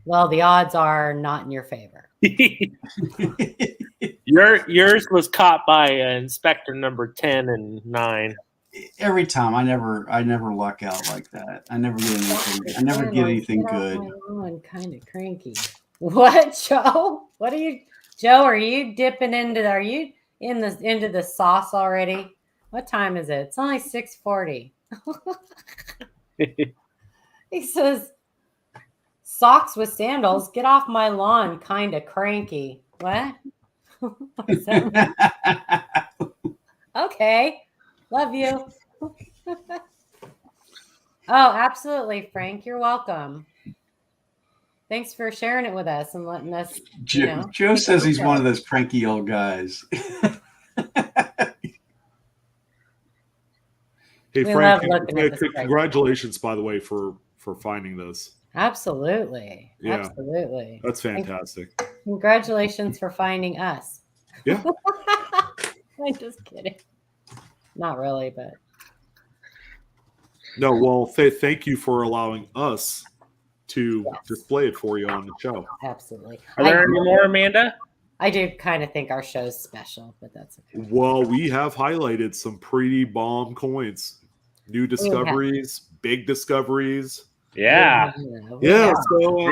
Well, the odds are not in your favor. Yours was caught by inspector number 10 and 9. Every time, I never luck out like that. I never get anything. I never get anything good. I'm kind of cranky. What, Joe? What are you, Joe? Are you dipping into? Are you into the sauce already? What time is it? It's only 6:40. He says, "Socks with sandals. Get off my lawn. Kind of cranky." What? What does that mean? Okay. Love you. Oh, absolutely, Frank. You're welcome. Thanks for sharing it with us and letting us. Joe says he's one of those cranky old guys. Hey, We Frank, love looking at this congratulations, by the way, for finding this. Absolutely. Yeah. Absolutely. That's fantastic. Congratulations for finding us. Yeah. I'm just kidding. Not really, but. No, well, thank you for allowing us to display it for you on the show. Absolutely. Are there any more, Amanda? I do kind of think our show's special, but that's okay. Well, we have highlighted some pretty bomb coins. New discoveries, big discoveries. Yeah. Yeah, so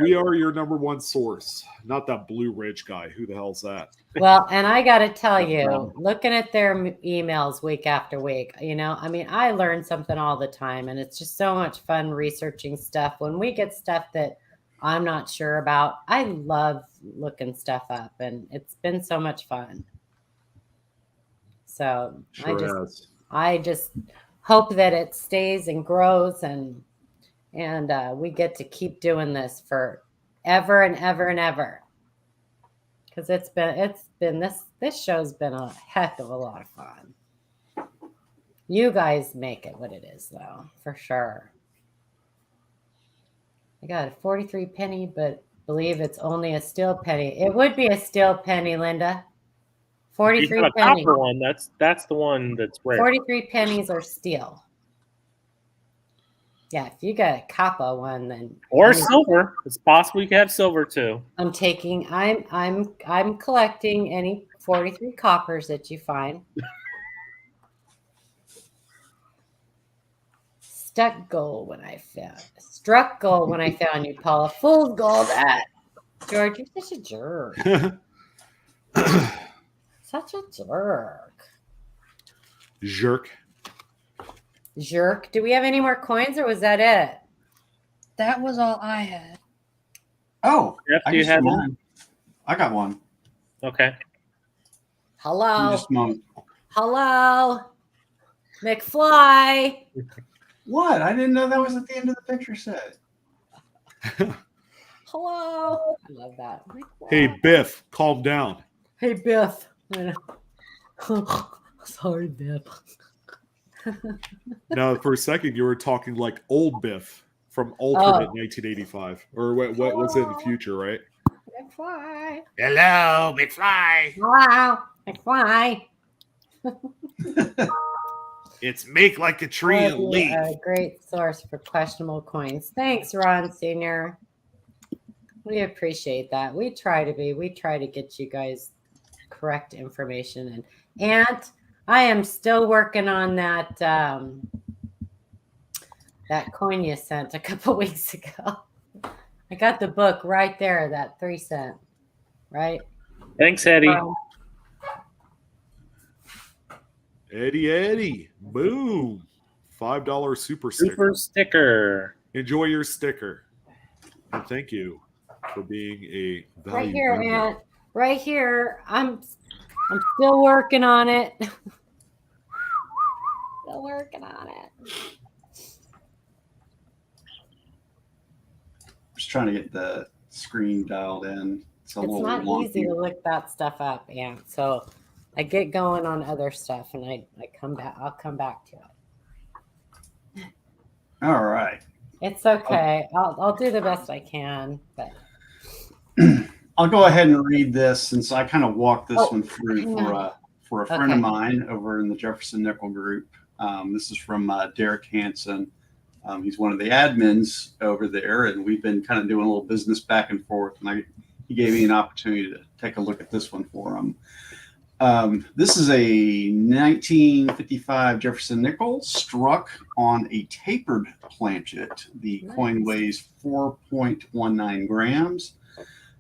we are your number one source. Not that Blue Ridge guy. Who the hell's that? Well, and I got to tell you, looking at their emails week after week, I mean, I learn something all the time, and it's just so much fun researching stuff. When we get stuff that I'm not sure about, I love looking stuff up, and it's been so much fun. So I just hope that it stays and grows, and we get to keep doing this for ever and ever and ever. Because it's been this show's been a heck of a lot of fun. You guys make it what it is, though, for sure. I got a 43 penny, but believe it's only a steel penny. It would be a steel penny, Linda. 43 pennies. Copper one. That's the one that's rare. 43 pennies are steel. Yeah, if you got a copper one, then silver. It's possible you could have silver too. I'm collecting any 43 coppers that you find. Struck gold when I found you, Paula. Fool's gold at George. You're such a jerk. Such a jerk. Jerk. Do we have any more coins, or was that it? That was all I had. Oh, Jeff, do you have one? I got one. Okay. Hello. Just a moment. Hello. McFly. What? I didn't know that was at the end of the picture set. Hello. I love that. Hey, Biff, calm down. Hey, Biff. Sorry, Biff. Now, for a second, you were talking like old Biff from Alternate 1985, or what's in the future, right? McFly. Hello, McFly. Hello, McFly. It's make like a tree and leaf. A great source for questionable coins. Thanks, Ron Sr. We appreciate that. We try to get you guys correct information. And I am still working on that that coin you sent a couple weeks ago. I got the book right there, that 3 cent, right? Thanks, Eddie. Eddie, boom. $5 super sticker. Super sticker. Enjoy your sticker. And thank you for being a value Right here, member. Aunt. Right here. I'm still working on it. Still working on it. just trying to get the screen dialed in. It's a It's little not wonky. easy to look that stuff up, Aunt. So I get going on other stuff, and I come back. I'll come back to it. All right. It's okay. I'll do the best I can. But I'll go ahead and read this since I kind of walked this one through hang for a friend of mine over in the Jefferson Nickel group. This is from Derek Hansen. He's one of the admins over there, and we've been kind of doing a little business back and forth. And he gave me an opportunity to take a look at this one for him. This is a 1955 Jefferson nickel struck on a tapered planchet. The coin weighs 4.19 grams.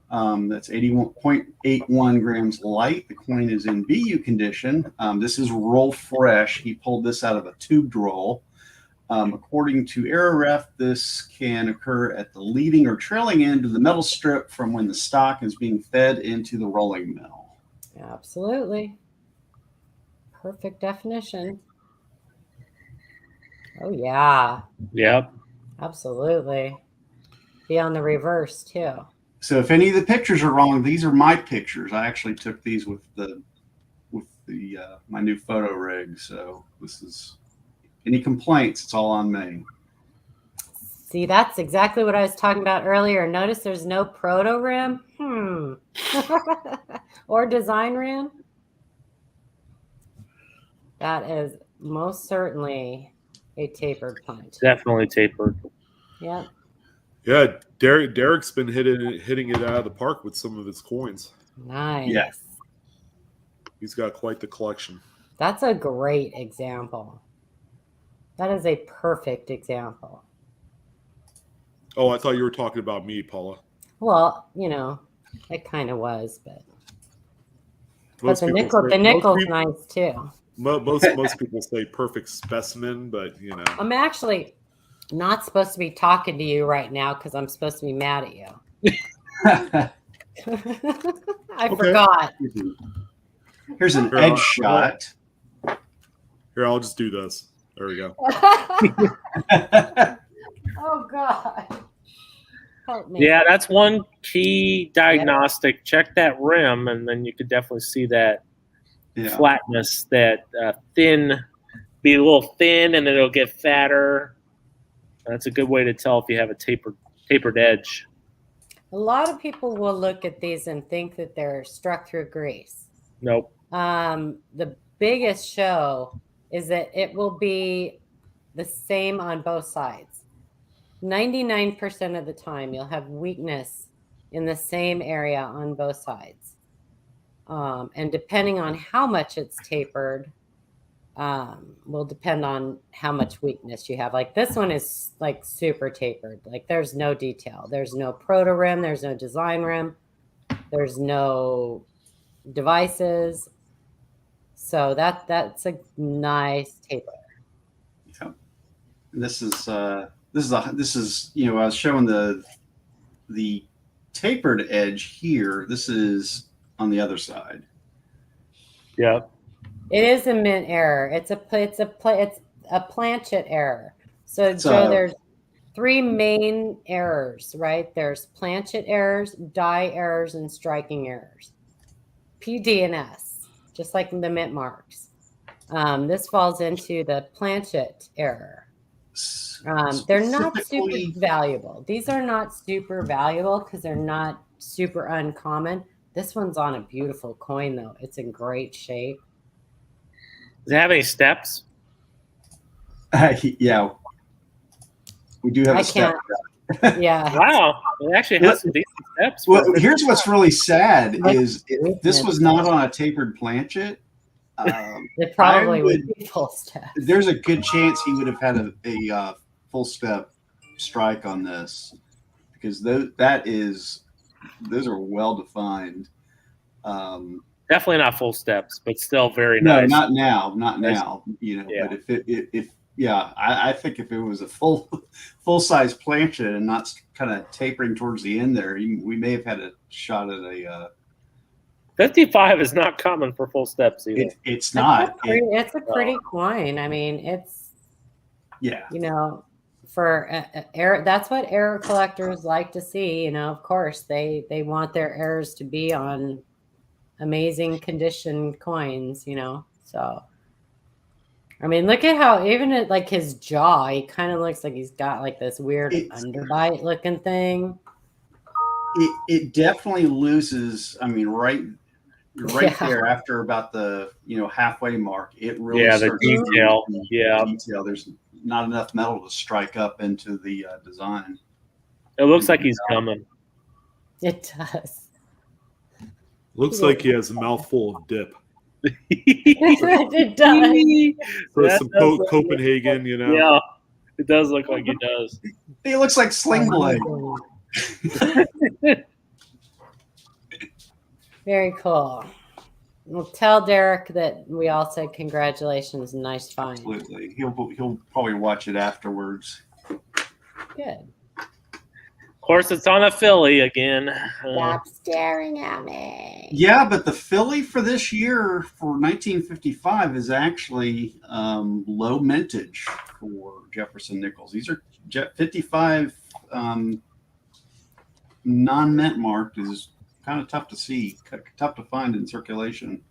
That's 81.81 grams light. The coin is in BU condition. This is roll fresh. He pulled this out of a tubed roll. According to AeroRef, this can occur at the leading or trailing end of the metal strip from when the stock is being fed into the rolling mill. absolutely. Perfect definition. Oh, yeah. Yep. Absolutely. Be on the reverse, too. So if any of the pictures are wrong, these are my pictures. I actually took these with my new photo rig. So this is any complaints, it's all on me. See, that's exactly what I was talking about earlier. Notice there's no proto rim. Or design rim. That is most certainly a tapered punch. Definitely tapered. Yep. Yeah, Derek's been hitting it out of the park with some of his coins. Nice. Yeah. He's got quite the collection. That's a great example. That is a perfect example. Oh, I thought you were talking about me, Paula. Well, it kind of was, but Most the people say- nickel's most people- nice too. Most people say perfect specimen, but I'm actually not supposed to be talking to you right now because I'm supposed to be mad at you. I forgot. Here's an edge shot. Here, I'll just do this. There we go. Oh God. Help me. Yeah, that's one key diagnostic. Check that rim, and then you could definitely see that flatness, that thin, be a little thin, and then it'll get fatter. That's a good way to tell if you have a tapered edge. A lot of people will look at these and think that they're struck through grease. Nope. The biggest show is that it will be the same on both sides. 99% of the time, you'll have weakness in the same area on both sides. And depending on how much it's tapered, will depend on how much weakness you have. Like this one is like super tapered. Like there's no detail. There's no proto rim. There's no design rim. There's no devices. So that's a nice taper. Yeah. This is I was showing the tapered edge here. This is on the other side. Yeah. It is a mint error. It's a planchet error. So Joe, there's three main errors, right? There's planchet errors, die errors, and striking errors. PD and S, just like the mint marks. This falls into the planchet error. They're not super valuable. These are not super valuable because they're not super uncommon. This one's on a beautiful coin, though. It's in great shape. Does it have any steps? Yeah. We do have a step. Yeah. Wow. It actually has some decent steps. Well, here's what's really sad is if this was not on a tapered planchet, it probably would be full step. There's a good chance he would have had a full step strike on this because those are well defined. Definitely not full steps, but still very nice. No, not now. But if I think if it was a full size planchet and not kind of tapering towards the end there, we may have had a shot at a. 55 is not common for full steps either. It's not. It's a pretty coin. I mean, it's for error. That's what error collectors like to see. You know, of course, they want their errors to be on amazing condition coins. You know, so I mean, look at how even at like his jaw, he kind of looks like he's got like this weird underbite looking thing. It definitely loses. I mean, right there after about the halfway mark, it really the starts detail. to Yeah, detail. There's not enough metal to strike up into the design. it looks like he's coming. It does. Looks like he has a mouthful of dip. It does. For That some does look Copenhagen, you know. Yeah, it does look like he does. He looks like Sling Blade. Very cool. Well, tell Derek that we all said congratulations. Nice find. Absolutely. He'll probably watch it afterwards. Good. Of course, it's on a Philly again. Stop staring at me. Yeah, but the Philly for this year for 1955 is actually low mintage for Jefferson Nichols. These are 55 non-mint marked is kind of tough to see, tough to find in circulation.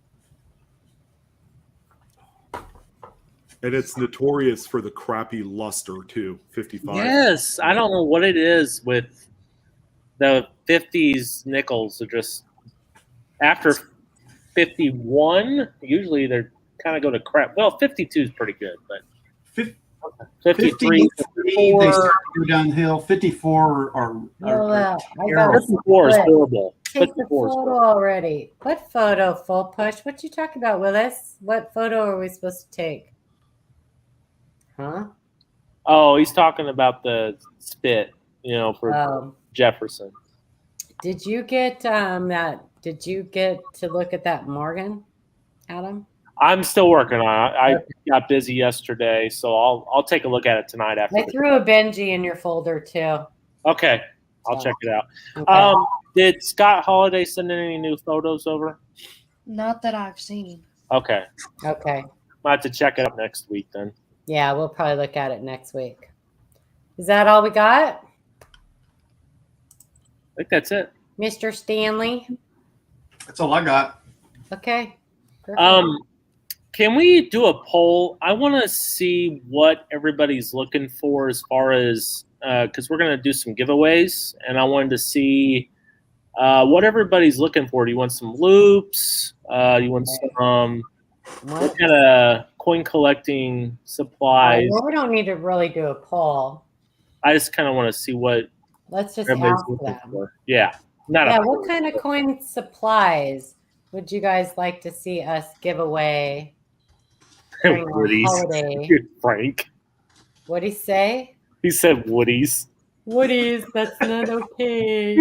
And it's notorious for the crappy luster too. 55. Yes, I don't know what it is with the 50s nickels. Are just after 51, usually they're kind of go to crap. Well, 52 is pretty good, but 53, 54, they start to go downhill. 54 are I terrible. got 54 is horrible. Take the 54 is photo horrible. already. What photo, full push? What you talking about, Willis? What photo are we supposed to take? Huh? Oh, he's talking about the spit, for Jefferson. Did you get that? Did you get to look at that Morgan, Adam? I'm still working on it. I got busy yesterday, so I'll take a look at it tonight after. I threw a Benji in your folder too. Okay, I'll check it out. Okay. Did Scott Holiday send any new photos over? Not that I've seen. Okay, Okay. might have to check it out next week then. Yeah, we'll probably look at it next week. Is that all we got, I think that's it. Mr. Stanley? That's all I got. Okay. Perfect. Can we do a poll? I want to see what everybody's looking for as far as because we're going to do some giveaways, and I wanted to see what everybody's looking for. Do you want some loops? You want some what kind of coin collecting supplies? Well, we don't need to really do a poll. I just kind of want to see what Let's just everybody's ask looking them. for. Yeah, not Yeah, a what kind of coin supplies would you guys like to see us give away during the Woodies. holiday? Frank. What'd he say? He said Woodies. Woodies, that's not okay.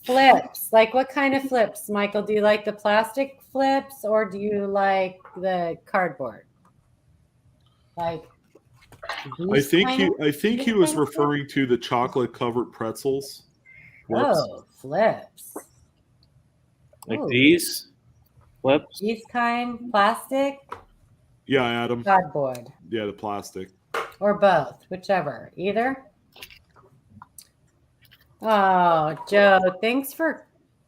Flips. Like what kind of flips, Michael? Do you like the plastic flips or do you like the cardboard? Like I think he was referring to the chocolate covered pretzels. Oh, flips. Like Ooh. these flips. These kind, plastic, Yeah, Adam. cardboard, Yeah, the plastic. or both, whichever. Either. Oh, Joe, thanks for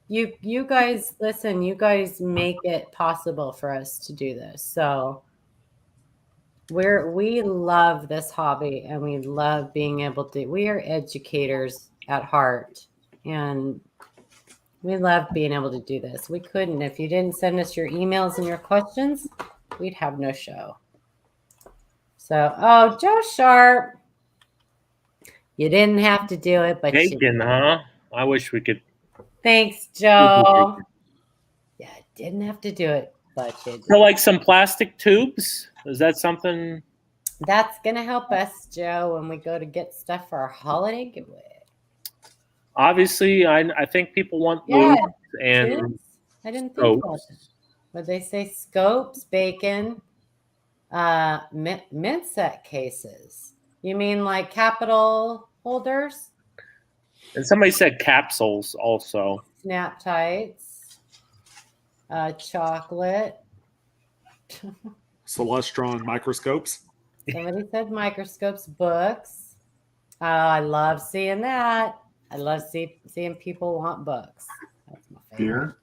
you guys. Listen, you guys make it possible for us to do this. So we love this hobby and we love being able to. We are educators at heart, and we love being able to do this. We couldn't if you didn't send us your emails and your questions. We'd have no show. So, oh, Joe Sharp. You didn't have to do it, but Bacon, huh? I wish we could. thanks, Joe. Yeah, didn't have to do it, but you did. So, like some plastic tubes. Is that something? That's gonna help us, Joe, when we go to get stuff for our holiday giveaway. Obviously, I think people want Yeah, loops and Tubes? I didn't think about scopes. it. But they say scopes, bacon, mint set cases. You mean like capital holders? And somebody said capsules also. Snap tights, chocolate. Celestron microscopes. Somebody said microscopes, books. Oh, I love seeing that. I love seeing people want books. That's my favorite. Here.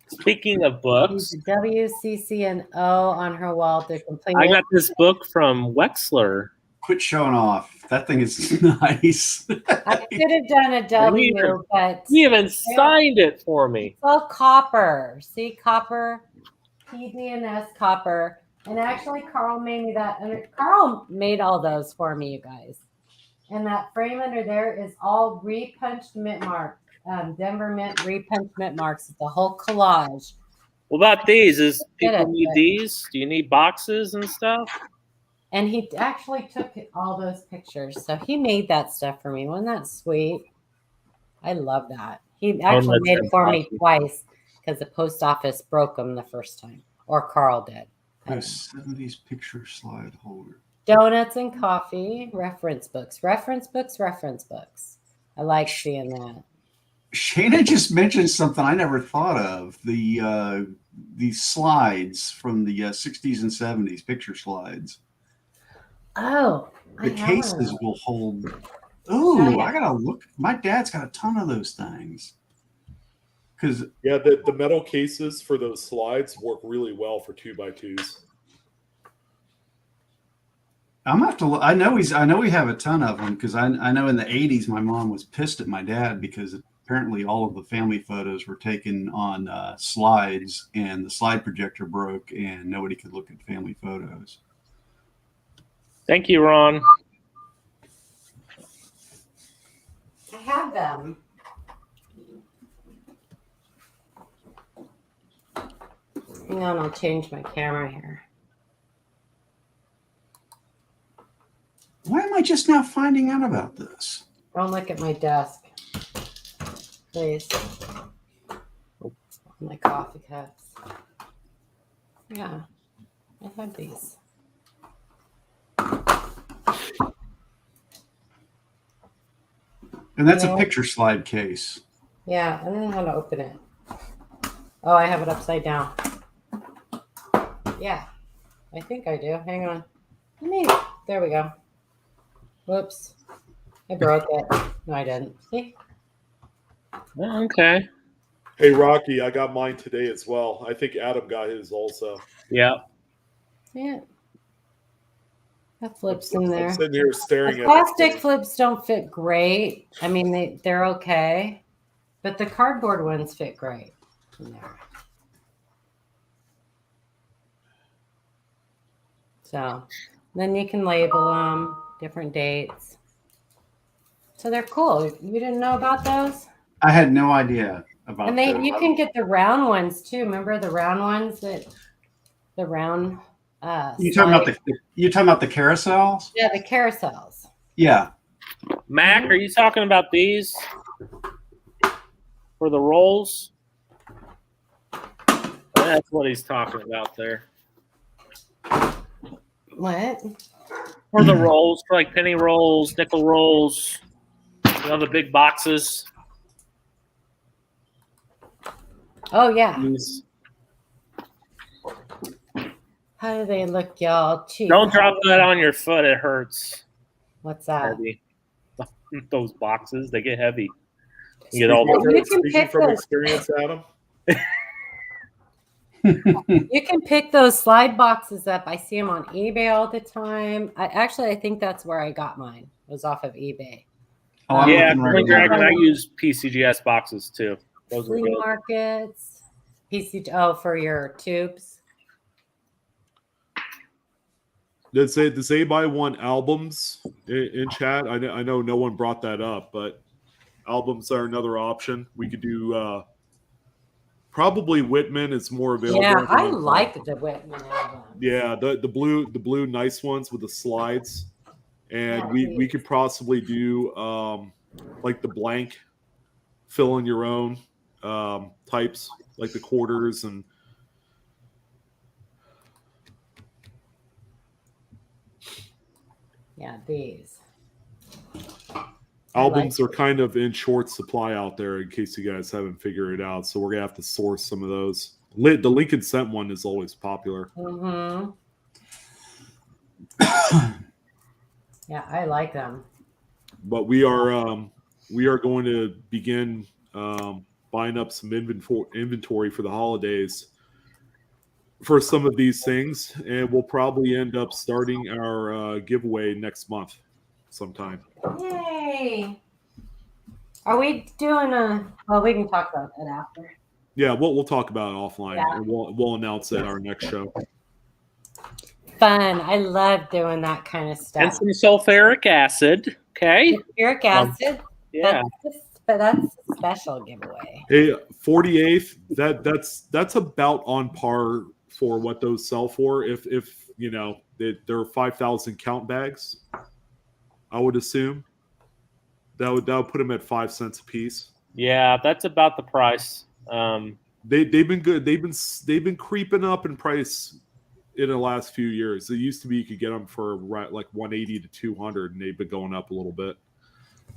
Speaking of books, Use a W, C, C, and O on her wall to complete I it. got this book from Wexler. Quit showing off. That thing is nice. I could have done a W, but He even signed it for me. it's all copper. See, copper, PDNS copper. And actually, Carl made me that. Carl made all those for me, you guys. And that frame under there is all repunched mint mark, Denver Mint repunched mint marks. It's a whole collage. What about these? Is Get people it, need but- these? Do you need boxes and stuff? And he actually took all those pictures. So he made that stuff for me. Wasn't that sweet? I love that. He actually that's made it for me fantastic. twice because the post office broke them the first time. Or Carl did. A 70s picture slide holder. Donuts and coffee, reference books. I like seeing that. Shayna just mentioned something I never thought of. The slides from the 60s and 70s, picture slides. Oh, The I have cases one of will hold. Oh, Oh, yeah. I gotta look. My dad's got a ton of those things. Because Yeah, the metal cases for those slides work really well for 2x2s. I'm gonna have to. I know we have a ton of them because I know in the '80s my mom was pissed at my dad because apparently all of the family photos were taken on slides and the slide projector broke and nobody could look at family photos. Thank you, Ron. I have them. Hang on, I'll change my camera here. Why am I just now finding out about this? Don't look at my desk, please. My coffee cups. Yeah, I have these. And that's Yeah. a picture slide case. Yeah, I don't know how to open it. Oh, I have it upside down. Yeah, I think I do. Hang on. There we go. Whoops. I broke it. No, I didn't. See? Oh, okay. Hey, Rocky, I got mine today as well. I think Adam got his also. Yeah. Yeah. That flips in there. I'm sitting here staring The at plastic flips don't fit great. I mean, they're okay, but the cardboard ones fit great in there. So then you can label them, different dates. So they're cool. You didn't know about those? I had no idea about. And those. you can get the round ones too. Remember the round ones the round. You talking about the carousels? Yeah, the carousels. Yeah. Mac, are you talking about these for the rolls? That's what he's talking about there. What? For the rolls, for like penny rolls, nickel rolls, the big boxes. Oh yeah. These. How do they look, y'all? Cheap. Don't drop that on your foot; it hurts. What's that? Heavy. Those boxes, they get heavy. You get all You the. can Speaking pick from those. experience, Adam. You can pick those slide boxes up. I see them on eBay all the time. I think that's where I got mine. It was off of eBay. Oh, I'm Yeah, looking right Blue now. Dragon. I use PCGS boxes too. Those are Flea good. markets. For your tubes. Does anybody want albums in chat? I know no one brought that up, but albums are another option. We could do probably Whitman is more available. Yeah, I like the Whitman album. Yeah, the blue nice ones with the slides, and Yeah, we could possibly do like the blank, fill in your own types, like the quarters and. Yeah, these. Albums are kind of in short supply out there in case you guys haven't figured it out. So we're going to have to source some of those. The Lincoln Cent one is always popular. Mm-hmm. Yeah, I like them. But we are going to begin buying up some inventory for the holidays for some of these things, and we'll probably end up starting our giveaway next month sometime. Yay! Are we doing a? Well, we can talk about it after. Yeah, we'll talk about it offline, Yeah. and we'll announce it at our next show. Fun. I love doing that kind of stuff. And some sulfuric acid. Okay. Sulfuric acid. Yeah. But that's a special giveaway. Hey, 48th. That's about on par for what those sell for. If you know there are 5,000 count bags, I would assume that would put them at 5 cents a piece. Yeah, that's about the price. They've been good. They've been creeping up in price in the last few years. It used to be you could get them for like 180 to 200, and they've been going up a little bit.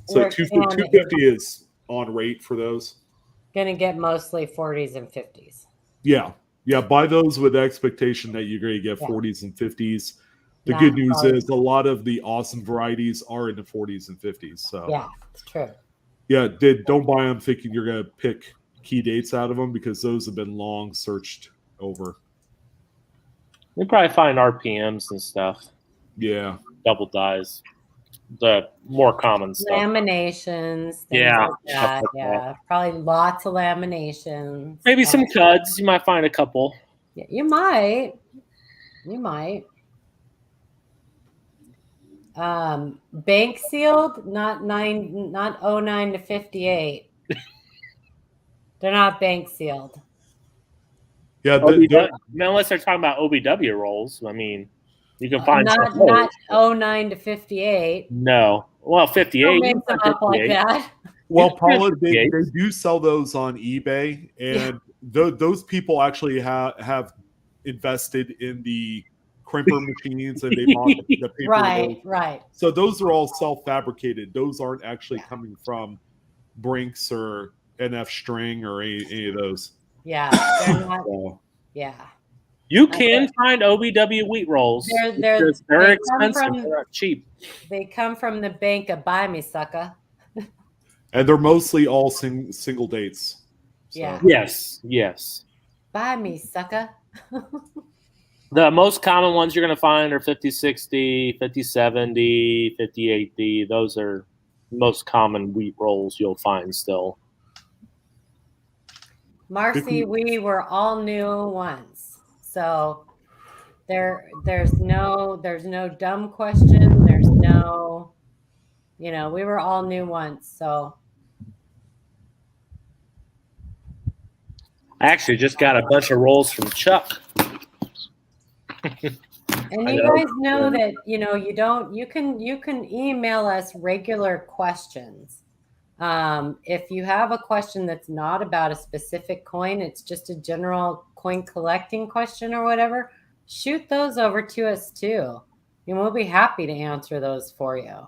So We're 250 is on rate for those. Gonna get mostly 40s and 50s. Yeah. Buy those with the expectation that you're going to get 40s and 50s. The good news is a lot of the awesome varieties are in the 40s and 50s. So yeah, it's true. Yeah, don't buy them thinking you're going to pick key dates out of them, because those have been long searched over. You probably find RPMs and stuff. Yeah. Double dyes. The more common stuff. Laminations. Yeah. Like that. Yeah. Probably lots of laminations. Maybe some cuds. You might find a couple. Yeah, you might. Bank sealed, not 09 to 58. They're not bank sealed. Yeah, unless they're talking about OBW rolls. I mean, you can find not 09 to 58. No, well, 58. Don't mix them up like that. Well, Paula, they do sell those on eBay, and those people actually have invested in the crimper machines, and they bought the paper. Right. So those are all self-fabricated. Those aren't actually coming from Brinks or NF String or any of those. Yeah, they're not. Yeah. You can find OBW wheat rolls. They're expensive. They're not cheap. They come from the bank of Buy Me Sucker. And they're mostly all single dates. So. Yeah. Yes. Buy Me Sucker. The most common ones you're going to find are 5060, 5070, 5080. Those are most common wheat rolls you'll find still. Marcy, we were all new ones. So there's no dumb question. There's no, we were all new ones. So I actually just got a bunch of rolls from Chuck. And you guys know that, you can email us regular questions. If you have a question that's not about a specific coin, it's just a general coin collecting question or whatever, shoot those over to us too. And we'll be happy to answer those for you.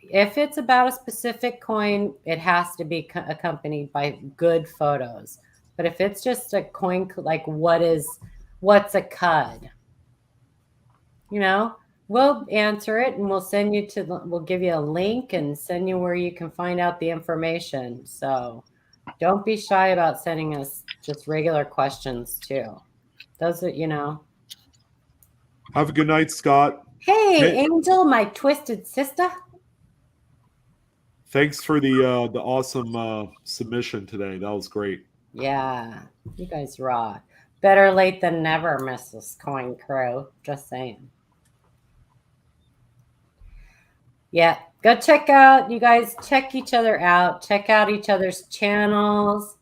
If it's about a specific coin, it has to be accompanied by good photos. But if it's just a coin, like what's a cud? We'll answer it, and we'll give you a link and send you where you can find out the information. So don't be shy about sending us just regular questions too. Those are, Have a good night, Scott. Hey, Angel, my twisted sister. Thanks for the awesome submission today. That was great. Yeah, you guys raw. Better late than never, Mrs. Coin Crow. Just saying. Yeah, go check out. You guys check each other out. Check out each other's channels.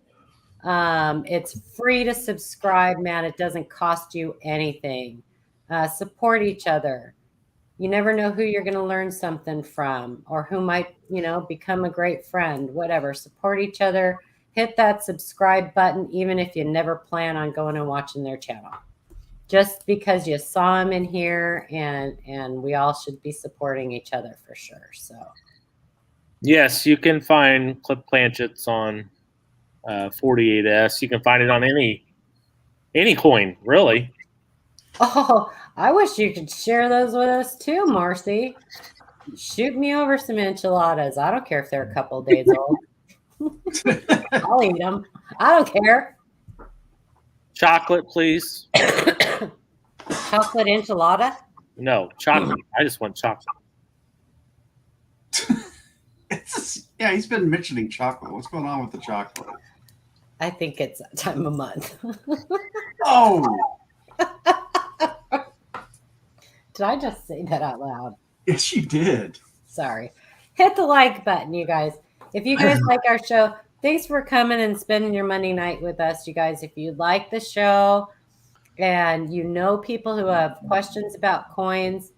It's free to subscribe, man. It doesn't cost you anything. Support each other. You never know who you're going to learn something from, or who might, become a great friend, whatever. Support each other. Hit that subscribe button, even if you never plan on going and watching their channel. Just because you saw them in here, and we all should be supporting each other for sure. So, yes, you can find clip planchets on 48S. You can find it on any coin, really. Oh, I wish you could share those with us too, Marcy. Shoot me over some enchiladas. I don't care if they're a couple days old. I'll eat them. I don't care. Chocolate, please. Chocolate enchilada? No, chocolate. I just want chocolate. Yeah, he's been mentioning chocolate. What's going on with the chocolate? I think it's that time of month. Oh, Did I just say that out loud? yes, you did. Sorry. Hit the like button, you guys. If you guys like our show, thanks for coming and spending your Monday night with us, you guys. If you like the show and you know people who have questions about coins,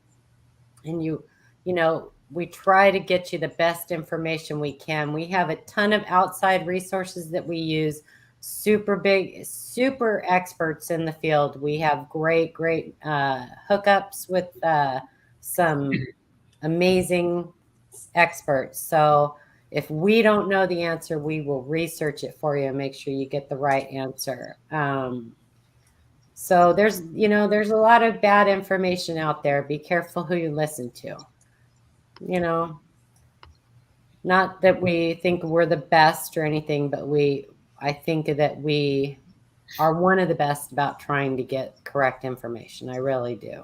and you know, we try to get you the best information we can. We have a ton of outside resources that we use, super big, super experts in the field. We have great hookups with some amazing experts. So if we don't know the answer, we will research it for you and make sure you get the right answer. So there's a lot of bad information out there. Be careful who you listen to. Not that we think we're the best or anything, but I think that we are one of the best about trying to get correct information. I really do.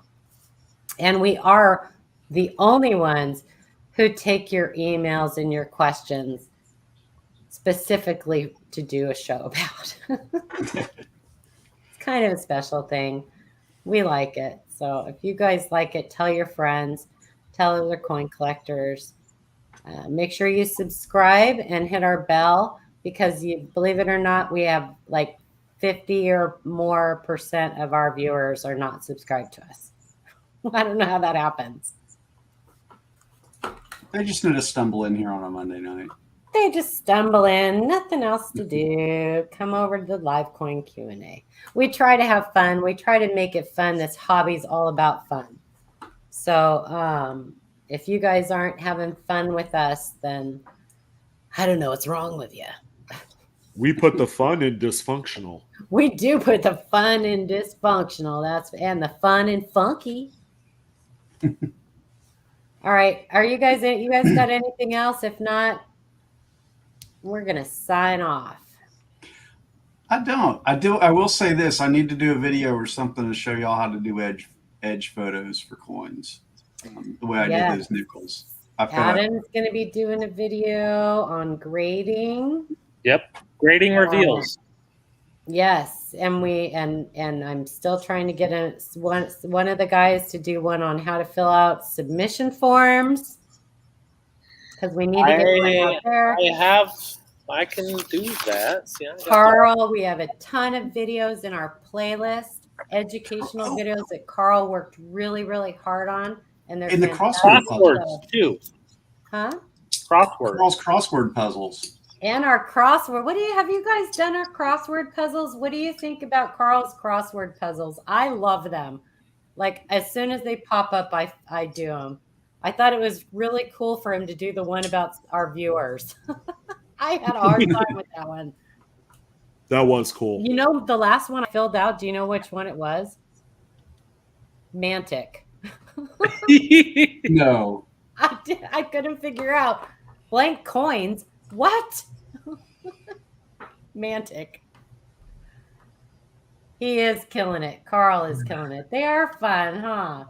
And we are the only ones who take your emails and your questions specifically to do a show about. It's kind of a special thing. We like it. So if you guys like it, tell your friends, tell other coin collectors. Make sure you subscribe and hit our bell, because you believe it or not, we have like 50 or more % of our viewers are not subscribed to us. I don't know how that happens. They just need to stumble in here on a Monday night. They just stumble in, nothing else to do. Come over to the live coin Q&A. We try to have fun. We try to make it fun. This hobby's all about fun. So if you guys aren't having fun with us, then I don't know what's wrong with you. We put the fun in dysfunctional. We do put the fun in dysfunctional. And the fun in funky. All right. You guys got anything else? If not, we're going to sign off. I don't. I will say this. I need to do a video or something to show y'all how to do edge photos for coins. The way I did those nickels. Adam's going to be doing a video on grading. Yep. Grading reveals. Yes. And I'm still trying to get one of the guys to do one on how to fill out submission forms, because we need to get one out there. I can do that. See, Carl, we have a ton of videos in our playlist, educational videos that Carl worked really, really hard on. And they're in the crosswords too. Huh? Crossword. Carl's crossword puzzles. And our crossword. Have you guys done our crossword puzzles? What do you think about Carl's crossword puzzles? I love them. Like, as soon as they pop up, I do them. I thought it was really cool for him to do the one about our viewers. I had a hard time with that one. That was cool. You know, the last one I filled out, do you know which one it was? Mantic. No. I couldn't figure out. Blank coins. What? Mantic. He is killing it. Carl is killing it. They are fun, huh?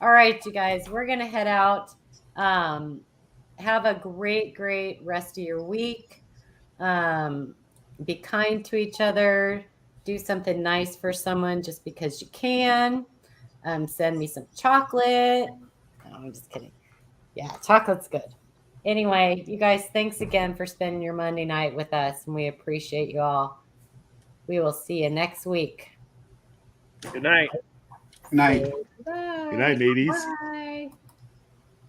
All right, you guys, we're going to head out. Have a great rest of your week. Be kind to each other. Do something nice for someone just because you can. Send me some chocolate. No, I'm just kidding. Yeah, chocolate's good. Anyway, you guys, thanks again for spending your Monday night with us, and we appreciate you all. We will see you next week. Good night. Night. Bye. Good night, ladies. Bye.